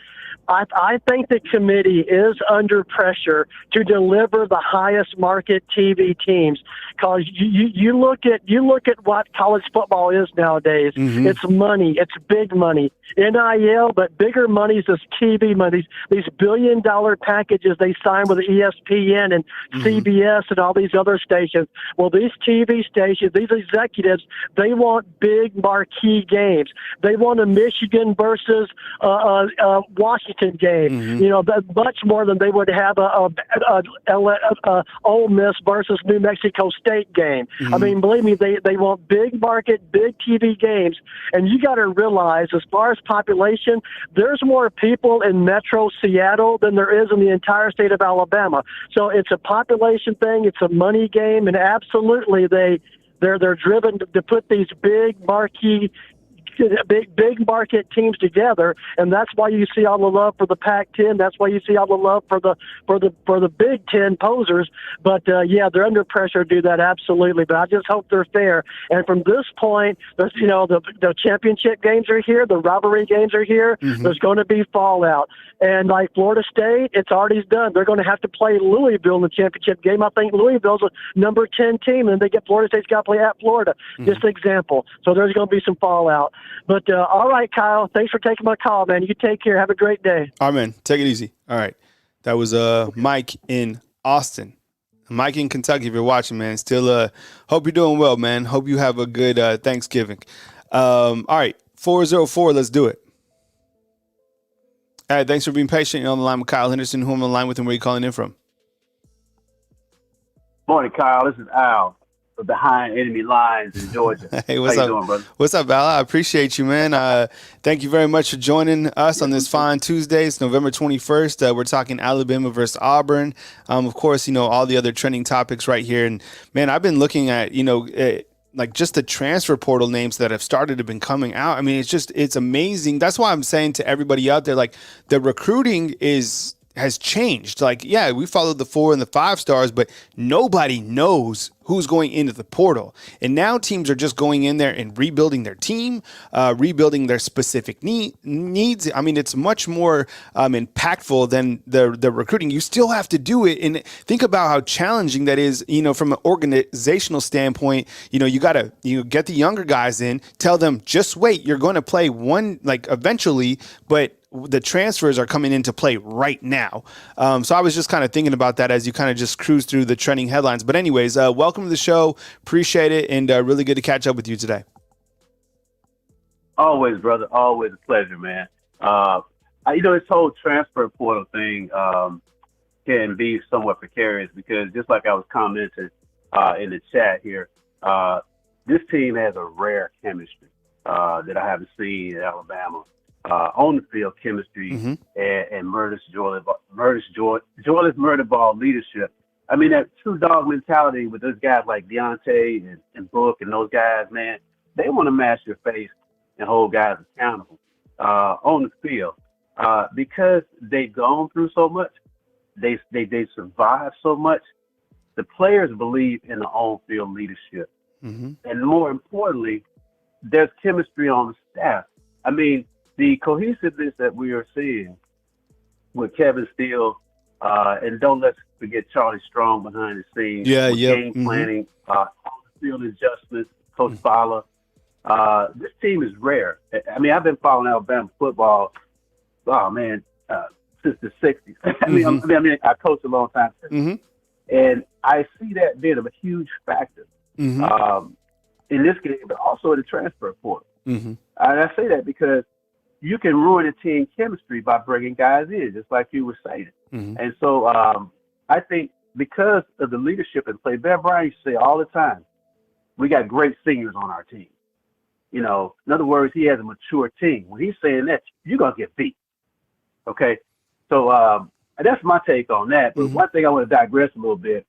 Speaker 4: I think the committee is under pressure to deliver the highest market TV teams. Because you look at what college football is nowadays. It's money. It's big money. NIL, but bigger money is this TV money. These billion-dollar packages they sign with ESPN and CBS and all these other stations. Well, these TV stations, these executives, they want big marquee games. They want a Michigan versus Washington game. Much more than they would have a Ole Miss versus New Mexico State game. Believe me, they want big market, big TV games. And you got to realize, as far as population, there's more people in Metro Seattle than there is in the entire state of Alabama. So it's a population thing. It's a money game, and absolutely they're driven to put these big marquee, big market teams together, and that's why you see all the love for the Pac-10. That's why you see all the love for the Big Ten posers. But they're under pressure to do that, absolutely. But I just hope they're fair. And from this point, there's the championship games are here, the rivalry games are here. There's going to be fallout. And like Florida State, it's already done. They're going to have to play Louisville in the championship game. I think Louisville's a number 10 team, and Florida State's got to play at Florida. Just an example. So there's going to be some fallout. But all right, Kyle, thanks for taking my call, man. You take care. Have a great day.
Speaker 1: All right, man. Take it easy. All right. That was Mike in Austin. Mike in Kentucky, if you're watching, man. Still hope you're doing well, man. Hope you have a good Thanksgiving. All right, 404, let's do it. All right, thanks for being patient. You're on the line with Kyle Henderson. Who I'm on the line with and where you calling in from?
Speaker 5: Morning, Kyle. This is Al. Behind enemy lines in Georgia.
Speaker 1: Hey, what's
Speaker 5: How
Speaker 1: up?
Speaker 5: you doing, brother? What's
Speaker 1: up, Al? I appreciate you, man. Thank you very much for joining us on this fine Tuesday. It's November 21st. We're talking Alabama versus Auburn. Of course, all the other trending topics right here. And, man, I've been looking at, like just the transfer portal names that have started to been coming out. I mean, it's amazing. That's why I'm saying to everybody out there, like the recruiting has changed. Like, yeah, we followed the 4 and the 5 stars, but nobody knows who's going into the portal. And now teams are just going in there and rebuilding their team, rebuilding their specific needs. I mean, it's much more impactful than the recruiting. You still have to do it. And think about how challenging that is, from an organizational standpoint. You got to get the younger guys in, tell them, just wait, you're going to play one, like eventually, but the transfers are coming into play right now. So I was just kind of thinking about that as you kind of just cruise through the trending headlines. But anyways, welcome to the show. Appreciate it. And really good to catch up with you today.
Speaker 5: Always, brother. Always a pleasure, man. This whole transfer portal thing can be somewhat precarious because just like I was commenting in the chat here, this team has a rare chemistry that I haven't seen in Alabama. On the field chemistry and joyless murder ball leadership. I mean, that two dog mentality with those guys like Deontay and Book and those guys, man, they want to mash your face and hold guys accountable on the field because they've gone through so much. They survived so much. The players believe in the on-field leadership. And more importantly, there's chemistry on the staff. I mean, the cohesiveness that we are seeing with Kevin Steele, and don't let's forget Charlie Strong behind the scenes. Game planning, on-field adjustments, Coach Fowler. This team is rare. I mean, I've been following Alabama football, since the 60s. I mean, I coached a long time since. And I see that being a huge factor in this game, but also in the transfer portal. And I say that because you can ruin a team chemistry by bringing guys in, just like you were saying. And so I think because of the leadership in play, Bear Bryant used to say all the time, we got great seniors on our team. In other words, he has a mature team. When he's saying that, you're going to get beat. Okay? So that's my take on that. But one thing I want to digress a little bit.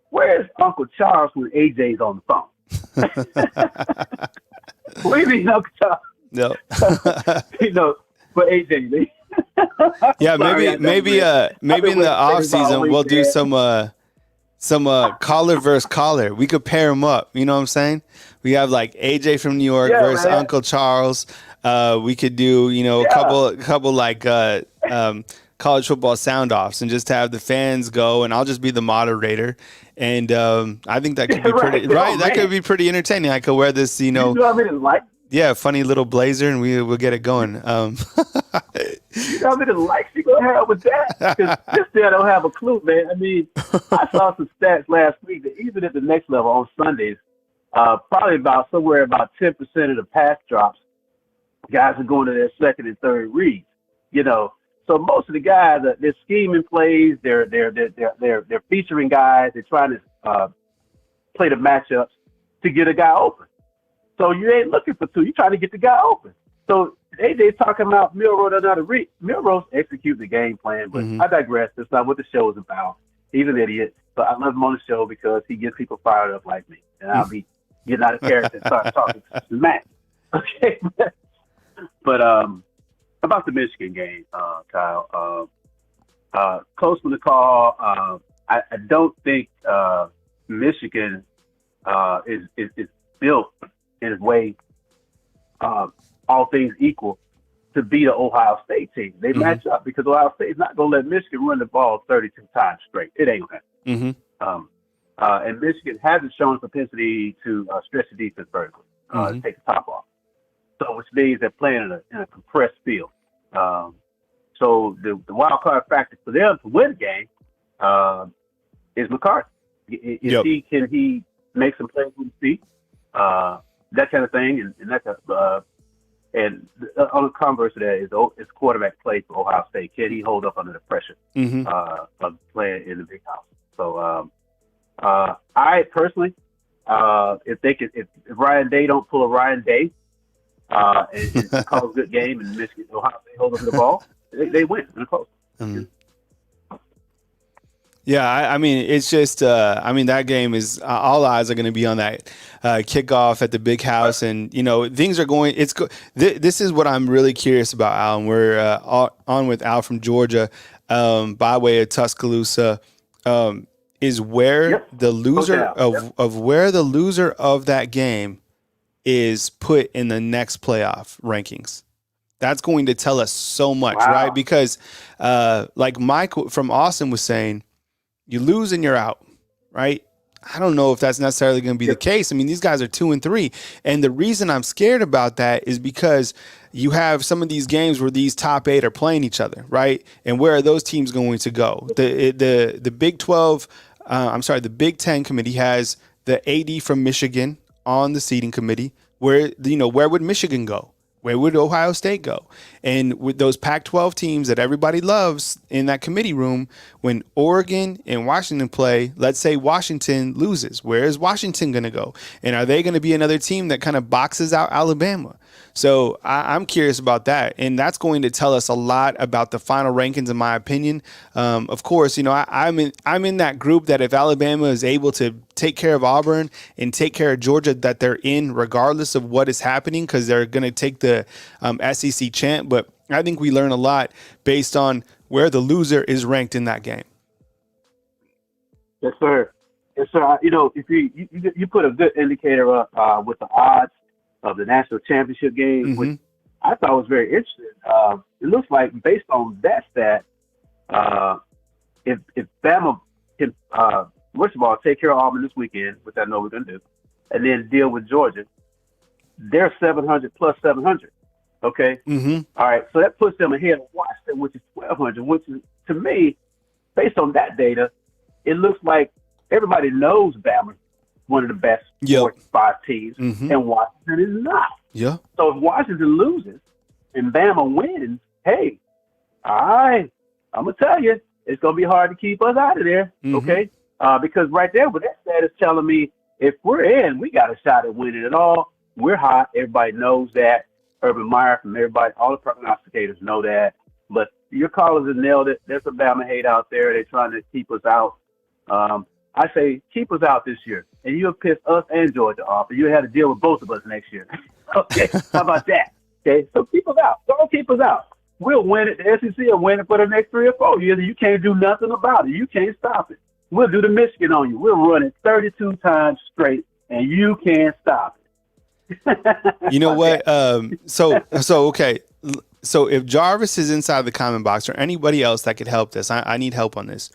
Speaker 5: Where's Uncle Charles when AJ's on the phone? What do you mean, Uncle Charles?
Speaker 1: No.
Speaker 5: For AJ.
Speaker 1: Yeah, maybe in the off season we'll do some collar versus collar. We could pair them up. You know what I'm saying? We have like AJ from New York versus Uncle Charles. We could do a couple like college football sound offs and just have the fans go, and I'll just be the moderator. And I think that could be pretty That could be pretty entertaining. I could wear this, Yeah, funny little blazer, and we'll get it going. You know
Speaker 5: how many likes you gonna have with that? Because this day I don't have a clue, man. I mean, I saw some stats last week that even at the next level on Sundays, probably somewhere about 10% of the pass drops, guys are going to their second and third reads. So most of the guys, they're scheming plays, they're featuring guys, they're trying to play the matchups to get a guy open. So you ain't looking for two. You're trying to get the guy open. So AJ's talking about Milroe doesn't know how to read. Milroe's execute the game plan, but I digress. That's not what the show is about. He's an idiot. But I love him on the show because he gets people fired up like me. And I'll be getting out of character and start talking to Matt. Okay. But about the Michigan game, Kyle. Close to the call. I don't think Michigan is built in a way, all things equal, to beat an Ohio State team. They match up because Ohio State's not going to let Michigan run the ball 32 times straight. It ain't going to happen. And Michigan hasn't shown a propensity to stretch the defense vertically, take the top off. So which means they're playing in a compressed field. So the wild card factor for them to win the game is McCarthy. Can he make some plays with his feet? That kind of thing, and that's and on the converse of that is quarterback play for Ohio State. Can he hold up under the pressure of playing in the big house? So I personally, if Ryan Day don't pull a Ryan Day and call a good game and Michigan Ohio State hold up the ball, they win in a close.
Speaker 1: Yeah, I mean, it's just, I mean, that game is all eyes are going to be on that kickoff at the big house, and things are going. This is what I'm really curious about, Al. And we're on with Al from Georgia, by way of Tuscaloosa. Is where the loser of where the loser of that game is put in the next playoff rankings. That's going to tell us so much, right? Because like Mike from Austin was saying, you lose and you're out, right? I don't know if that's necessarily going to be the case. I mean, these guys are 2-3. And the reason I'm scared about that is because you have some of these games where these top 8 are playing each other, right? And where are those teams going to go? The Big 12, the Big 10 committee has the AD from Michigan on the seating committee. Where would Michigan go? Where would Ohio State go? And with those Pac-12 teams that everybody loves in that committee room, when Oregon and Washington play, let's say Washington loses, where is Washington going to go? And are they going to be another team that kind of boxes out Alabama? So I'm curious about that. And that's going to tell us a lot about the final rankings, in my opinion. Of course, I'm in that group that if Alabama is able to take care of Auburn and take care of Georgia, that they're in regardless of what is happening, because they're going to take the SEC champ. But I think we learn a lot based on where the loser is ranked in that game.
Speaker 5: Yes, sir. Yes, sir. If you put a good indicator up with the odds of the national championship game, which I thought was very interesting. It looks like, based on that stat, if Bama can, first of all, take care of Auburn this weekend, which I know we're going to do, and then deal with Georgia, they're 700 plus 700. Okay? All right, so that puts them ahead of Washington, which is 1,200, which is, to me, based on that data, it looks like everybody knows Bama's one of the best 4-5 teams, and Washington is not.
Speaker 1: Yeah.
Speaker 5: So if Washington loses and Bama wins, hey, I'm going to tell you, it's going to be hard to keep us out of there, okay? Because right there, with that stat is telling me, if we're in, we got a shot at winning it all. We're hot. Everybody knows that. Urban Meyer from everybody, all the prognosticators know that. But your callers have nailed it. There's some Bama hate out there. They're trying to keep us out. I say keep us out this year, and you'll piss us and Georgia off, and you'll have to deal with both of us next year. Okay, how about that? Okay, so keep us out. Don't keep us out. We'll win it. The SEC will win it for the next 3 or 4 years, and you can't do nothing about it. You can't stop it. We'll do the Michigan on you. We'll run it 32 times straight, and you can't stop it.
Speaker 1: You know what? Okay. So if Jarvis is inside the comment box, or anybody else that could help this, I need help on this.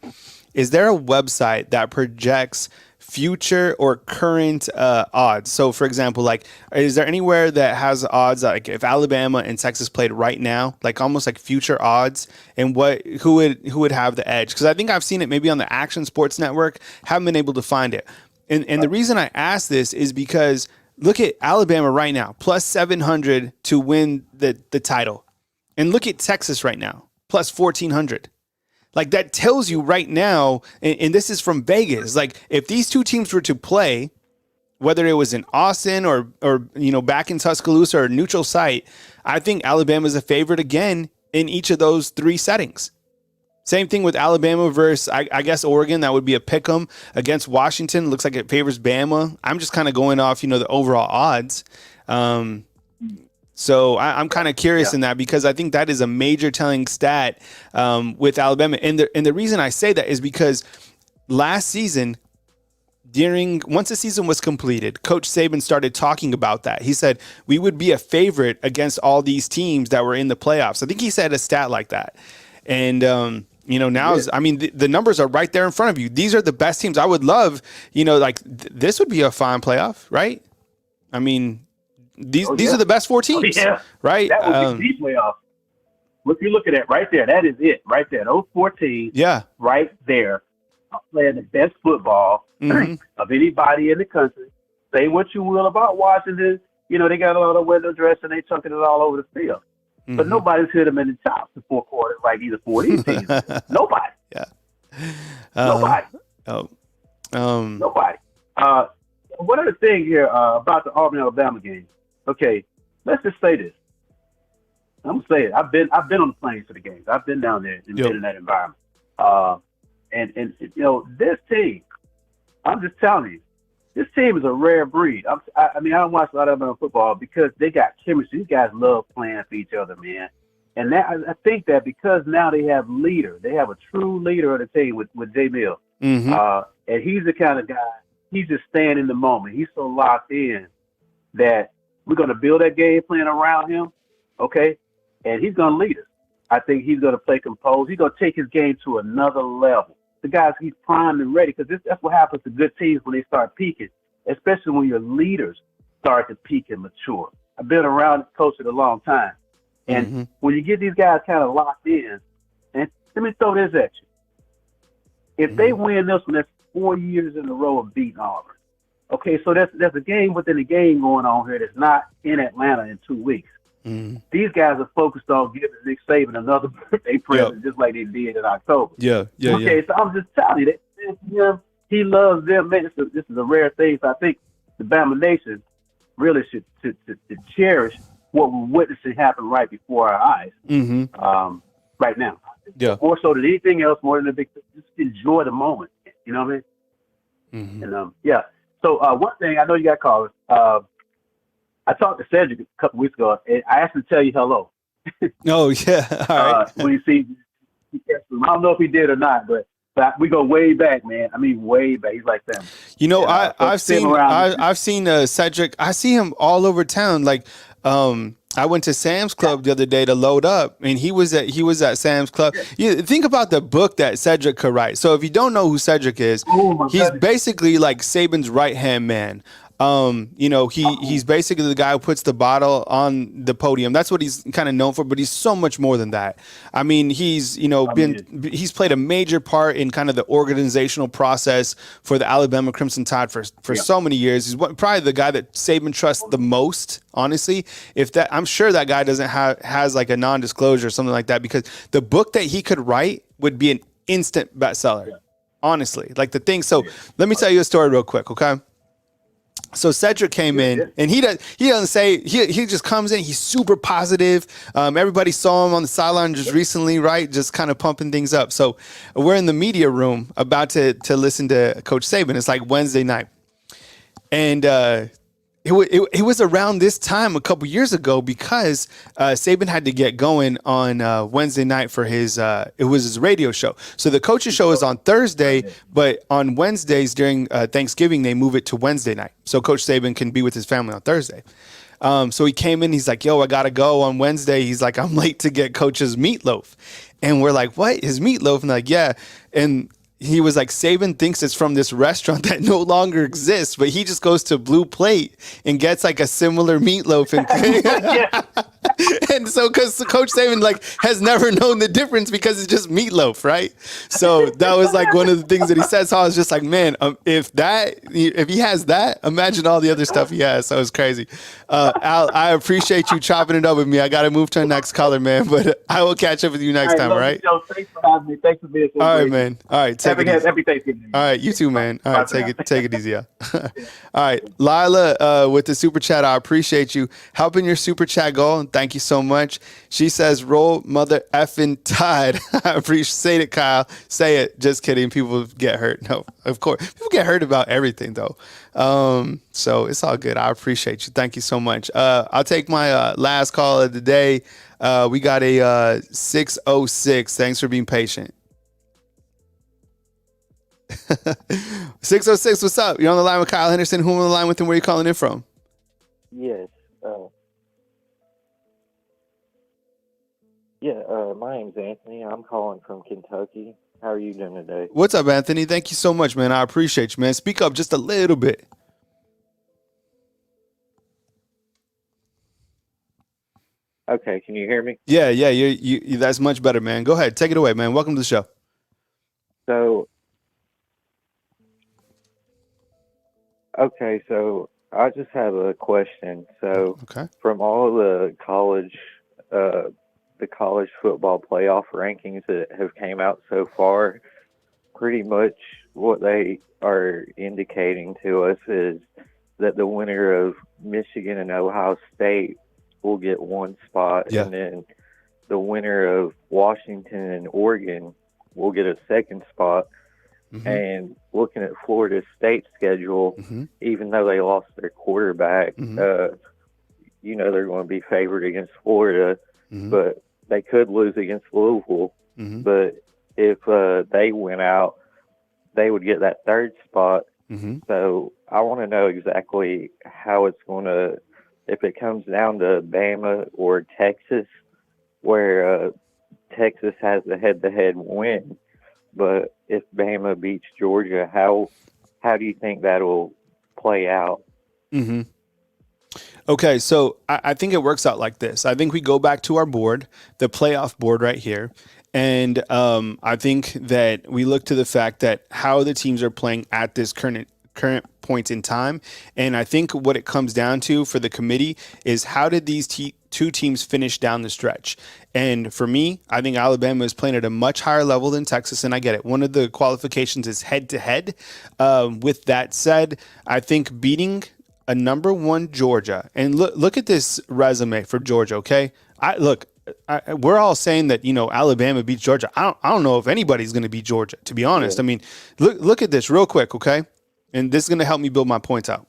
Speaker 1: Is there a website that projects future or current odds? So, for example, like, is there anywhere that has odds, like if Alabama and Texas played right now, like almost like future odds, and who would have the edge? Because I think I've seen it maybe on the Action Sports Network. Haven't been able to find it. And the reason I ask this is because look at Alabama right now, plus 700 to win the title, and look at Texas right now, plus 1,400. Like, that tells you right now, and this is from Vegas, like if these two teams were to play, whether it was in Austin or back in Tuscaloosa or neutral site, I think Alabama's a favorite again in each of those 3 settings. Same thing with Alabama versus, I guess, Oregon. That would be a pick 'em against Washington. Looks like it favors Bama. I'm just kind of going off, the overall odds. So I'm kind of curious in that, because I think that is a major telling stat with Alabama. And the reason I say that is because last season, once the season was completed, Coach Saban started talking about that. He said we would be a favorite against all these teams that were in the playoffs. I think he said a stat like that. And now the numbers are right there in front of you. These are the best teams. I would love, this would be a fine playoff, right? I mean, these are the best 4 teams, right?
Speaker 5: That would be the playoff. If you look at that right there, that is it right there. Those 4 teams, right there, are playing the best football of anybody in the country. Say what you will about Washington. They got a lot of window dress and they chunking it all over the field. But nobody's hit them in the chops in 4 quarters like either 4 of these teams. Nobody.
Speaker 1: Yeah.
Speaker 5: Nobody. Nobody. One other thing here about the Auburn Alabama game. Okay, let's just say this. I'm gonna say it. I've been on the planes for the games. I've been down there and been in that environment. And this team, I'm just telling you, this team is a rare breed. I mean, I don't watch a lot of Alabama football because they got chemistry. These guys love playing for each other, man. And that, I think that because now they have they have a true leader of the team with Jay Mill.
Speaker 1: Mm-hmm.
Speaker 5: And he's the kind of guy, he's just staying in the moment. He's so locked in that we're going to build that game plan around him, okay? And he's going to lead us. I think he's going to play composed. He's going to take his game to another level. The guys, he's primed and ready because that's what happens to good teams when they start peaking, especially when your leaders start to peak and mature. I've been around coaching a long time. And when you get these guys kind of locked in, and let me throw this at you. If they win this one, that's 4 years in a row of beating Auburn. Okay, so there's a game within a game going on here that's not in Atlanta in 2 weeks. These guys are focused on giving Nick Saban another birthday present, just like they did in October. Okay, so I'm just telling you that he loves them. Man, this is a rare thing. So I think the Bama Nation really should to cherish what we're witnessing happen right before our eyes right now. More so than anything else, more than the big, just enjoy the moment. You know what I mean? And so one thing, I know you got callers. I talked to Cedric a couple weeks ago, and I asked him to tell you hello.
Speaker 1: Oh, yeah. All right.
Speaker 5: When you see, I don't know if he did or not, but we go way back, man. I mean, way back. He's like them.
Speaker 1: You know, I've seen Cedric. I see him all over town. Like, I went to Sam's Club the other day to load up, and he was at Sam's Club. You think about the book that Cedric could write. So if you don't know who Cedric is, he's basically like Saban's right hand man. He's basically the guy who puts the bottle on the podium. That's what he's kind of known for, but he's so much more than that. I mean, he's played a major part in kind of the organizational process for the Alabama Crimson Tide for so many years. He's probably the guy that Saban trusts the most, honestly. I'm sure that guy has like a non-disclosure or something like that, because the book that he could write would be an instant bestseller. Honestly, like the thing. So let me tell you a story real quick. Okay. So Cedric came in, and he doesn't say, he just comes in. He's super positive. Everybody saw him on the sideline just recently, right? Just kind of pumping things up. So we're in the media room about to listen to Coach Saban. It's like Wednesday night. And it was around this time a couple years ago, because Saban had to get going on Wednesday night for his radio show. So the coach's show is on Thursday, but on Wednesdays during Thanksgiving, they move it to Wednesday night. So Coach Saban can be with his family on Thursday. So he came in, he's like, yo, I got to go on Wednesday. He's like, I'm late to get Coach's meatloaf. And we're like, what? His meatloaf? And like, yeah. And he was like, Saban thinks it's from this restaurant that no longer exists, but he just goes to Blue Plate and gets like a similar meatloaf. And so, because Coach Saban like has never known the difference because it's just meatloaf, right? So that was like one of the things that he said. So I was just like, man, if he has that, imagine all the other stuff he has. So it's crazy. Al, I appreciate you chopping it up with me. I got to move to the next color, man, but I will catch up with you next time, all right?
Speaker 5: Thanks for having me. Thanks for being so
Speaker 1: all
Speaker 5: great.
Speaker 1: right, man. All right.
Speaker 5: Happy Thanksgiving.
Speaker 1: All right, you too, man. All right, take it easy. Yeah. All right, Lila, with the super chat, I appreciate you helping your super chat go. Thank you so much. She says, "Roll mother effing Tide." I appreciate it, Kyle. Say it. Just kidding. People get hurt. No, of course, people get hurt about everything, though. So it's all good. I appreciate you. Thank you so much. I'll take my last call of the day. We got a 606. Thanks for being patient. 606, what's up? You're on the line with Kyle Henderson. Who on the line with him? Where are you calling in from?
Speaker 6: Yes. My name's Anthony. I'm calling from Kentucky. How are you doing today?
Speaker 1: What's up, Anthony? Thank you so much, man. I appreciate you, man. Speak up just a little bit.
Speaker 6: Okay, can you hear me?
Speaker 1: Yeah, you that's much better, man. Go ahead. Take it away, man. Welcome to the show.
Speaker 6: So I just have a question. So from all the college football playoff rankings that have came out so far, pretty much what they are indicating to us is that the winner of Michigan and Ohio State will get one spot, and then the winner of Washington and Oregon will get a second spot. And looking at Florida State's schedule, even though they lost their quarterback, you know they're going to be favored against Florida, but they could lose against Louisville. But if they win out, they would get that third spot. So I want to know exactly how it's going to, if it comes down to Bama or Texas, where Texas has the head-to-head win. But if Bama beats Georgia, how do you think that'll play out?
Speaker 1: Okay, so I think it works out like this. I think we go back to our board, the playoff board right here. And I think that we look to the fact that how the teams are playing at this current point in time. And I think what it comes down to for the committee is how did these two teams finish down the stretch? And for me, I think Alabama is playing at a much higher level than Texas, and I get it. One of the qualifications is head-to-head. With that said, I think beating a number one Georgia, and look at this resume for Georgia, okay? We're all saying that, Alabama beats Georgia. I don't know if anybody's going to beat Georgia, to be honest. I mean, look at this real quick, okay? And this is going to help me build my points out.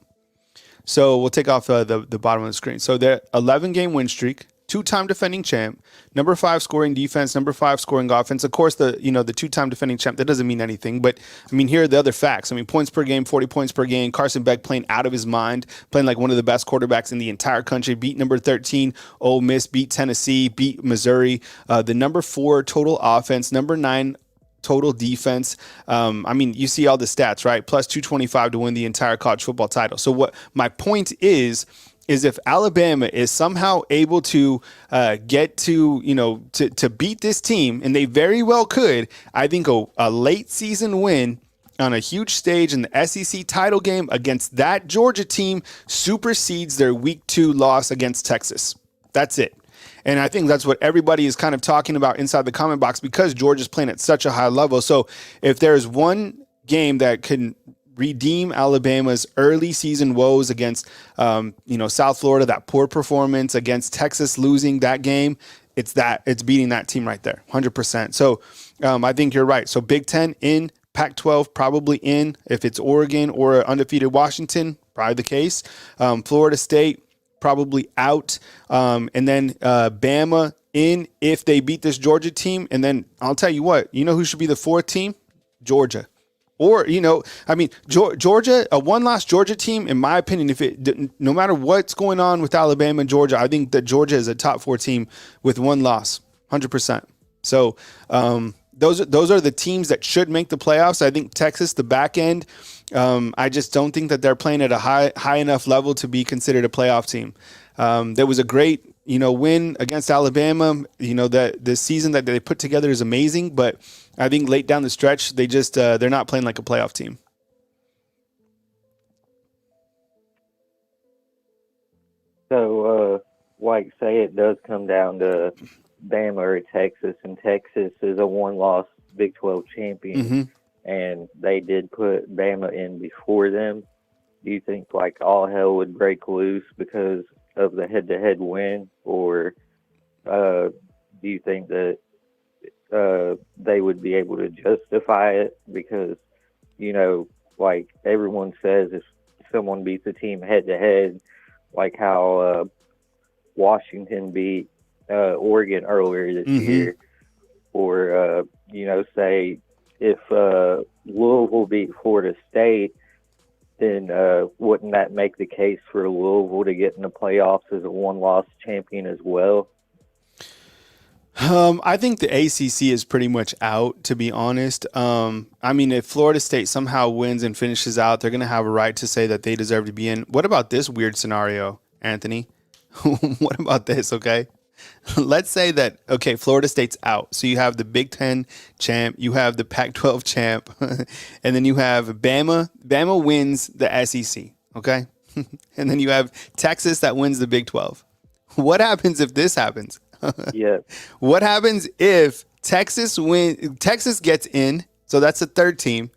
Speaker 1: So we'll take off the bottom of the screen. So they're 11-game win streak, 2-time defending champ, number 5 scoring defense, number 5 scoring offense. Of course, the 2-time defending champ, that doesn't mean anything. But, I mean, here are the other facts. I mean, points per game, 40 points per game. Carson Beck playing out of his mind, playing like one of the best quarterbacks in the entire country. Beat number 13, Ole Miss, beat Tennessee, beat Missouri. The number 4 total offense, number 9 total defense. I mean, you see all the stats, right? Plus 225 to win the entire college football title. So what my point is if Alabama is somehow able to get to, to beat this team, and they very well could, I think a late season win on a huge stage in the SEC title game against that Georgia team supersedes their week 2 loss against Texas. That's it. And I think that's what everybody is kind of talking about inside the comment box because Georgia's playing at such a high level. So if there's one game that can redeem Alabama's early season woes against, South Florida, that poor performance against Texas losing that game, it's beating that team right there, 100%. So I think you're right. So Big Ten in, Pac-12 probably in. If it's Oregon or undefeated Washington, probably the case. Florida State, probably out. And then Bama in if they beat this Georgia team. And then I'll tell you what, who should be the 4th team? Georgia. Or, Georgia, a one-loss Georgia team, in my opinion, no matter what's going on with Alabama and Georgia, I think that Georgia is a top 4 team with 1 loss, 100%. So those are the teams that should make the playoffs. I think Texas, the back end, I just don't think that they're playing at a high enough level to be considered a playoff team. There was a great, win against Alabama. That the season that they put together is amazing, but I think late down the stretch, they just they're not playing like a playoff team.
Speaker 6: So, say it does come down to Bama or Texas, and Texas is a 1-loss Big 12 champion, and they did put Bama in before them. Do you think all hell would break loose because of the head-to-head win, or do you think that they would be able to justify it? Because, everyone says if someone beats a team head-to-head, like how Washington beat Oregon earlier this year, or, say if Louisville beat Florida State, then wouldn't that make the case for Louisville to get in the playoffs as a 1-loss champion as well?
Speaker 1: I think the ACC is pretty much out, to be honest. I mean, if Florida State somehow wins and finishes out, they're going to have a right to say that they deserve to be in. What about this weird scenario, Anthony? What about this, okay? Let's say that, Florida State's out. So you have the Big Ten champ, you have the Pac-12 champ, and then you have Bama. Bama wins the SEC, okay? And then you have Texas that wins the Big 12. What happens if this happens?
Speaker 6: Yeah.
Speaker 1: What happens if Texas gets in, so that's the 3rd team,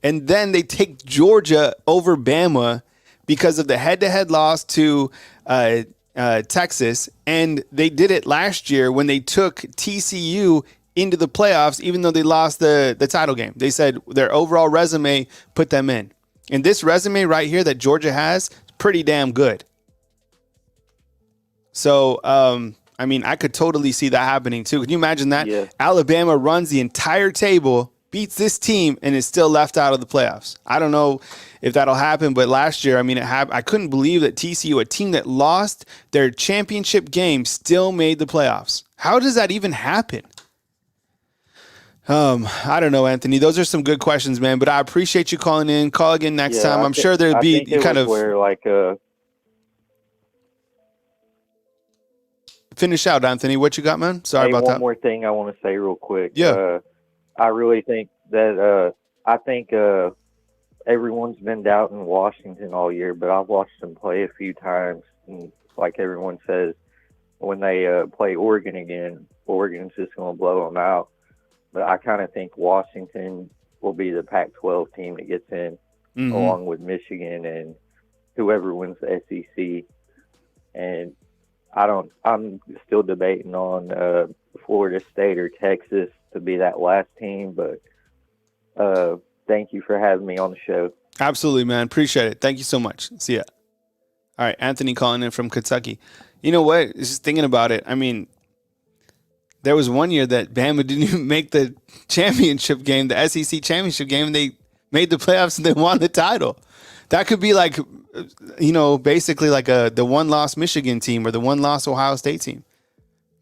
Speaker 1: and then they take Georgia over Bama because of the head-to-head loss to Texas, and they did it last year when they took TCU into the playoffs, even though they lost the title game. They said their overall resume put them in. And this resume right here that Georgia has is pretty damn good. So, I mean, I could totally see that happening too. Can you imagine that?
Speaker 6: Yeah.
Speaker 1: Alabama runs the entire table, beats this team, and is still left out of the playoffs. I don't know if that'll happen, but last year, I mean, I couldn't believe that TCU, a team that lost their championship game, still made the playoffs. How does that even happen? I don't know, Anthony. Those are some good questions, man. But I appreciate you calling in. Call again next time. I'm sure there'd be kind of
Speaker 6: where like
Speaker 1: finish out, Anthony. What you got, man? Sorry about that.
Speaker 6: One more thing I want to say real quick.
Speaker 1: Yeah.
Speaker 6: I really think that everyone's been doubting Washington all year, but I've watched them play a few times, and like everyone says, when they play Oregon again, Oregon's just going to blow them out. But I kind of think Washington will be the Pac-12 team that gets in, along with Michigan and whoever wins the SEC. And I'm still debating on Florida State or Texas to be that last team, but thank you for having me on the show.
Speaker 1: Absolutely, man. Appreciate it. Thank you so much. See ya. All right, Anthony calling in from Kentucky. You know what? Just thinking about it, I mean, there was one year that Bama didn't even make the championship game, the SEC championship game, and they made the playoffs and they won the title. That could be like, you know, basically like the one-loss Michigan team or the one-loss Ohio State team.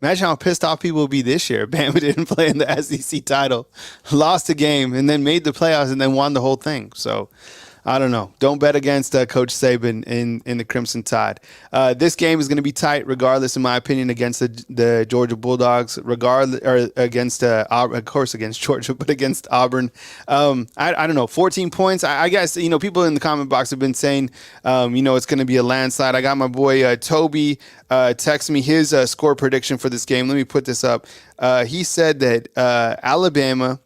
Speaker 1: Imagine how pissed off people will be this year. Bama didn't play in the SEC title, lost a game, and then made the playoffs and then won the whole thing. So, I don't know. Don't bet against Coach Saban in the Crimson Tide. This game is going to be tight, regardless, in my opinion, against the Georgia Bulldogs, regardless, or against, of course, against Georgia, but against Auburn. I don't know. 14 points. I guess, you know, people in the comment box have been saying, you know, it's going to be a landslide. I got my boy Toby text me his score prediction for this game. Let me put this up. He said that Alabama.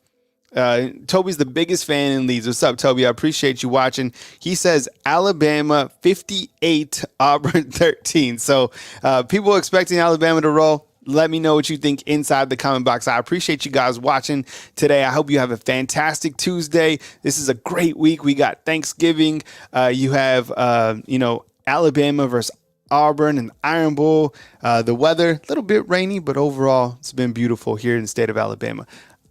Speaker 1: Toby's the biggest fan in Leeds. What's up, Toby? I appreciate you watching. He says Alabama 58, Auburn 13. So people expecting Alabama to roll. Let me know what you think inside the comment box. I appreciate you guys watching today. I hope you have a fantastic Tuesday. This is a great week. We got Thanksgiving. You have, you know, Alabama versus Auburn and Iron Bowl. The weather, a little bit rainy, but overall, it's been beautiful here in the state of Alabama.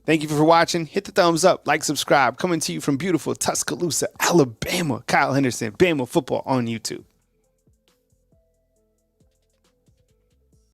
Speaker 1: Thank you for watching. Hit the thumbs up, like, subscribe. Coming to you from beautiful Tuscaloosa, Alabama. Kyle Henderson, Bama Football on YouTube.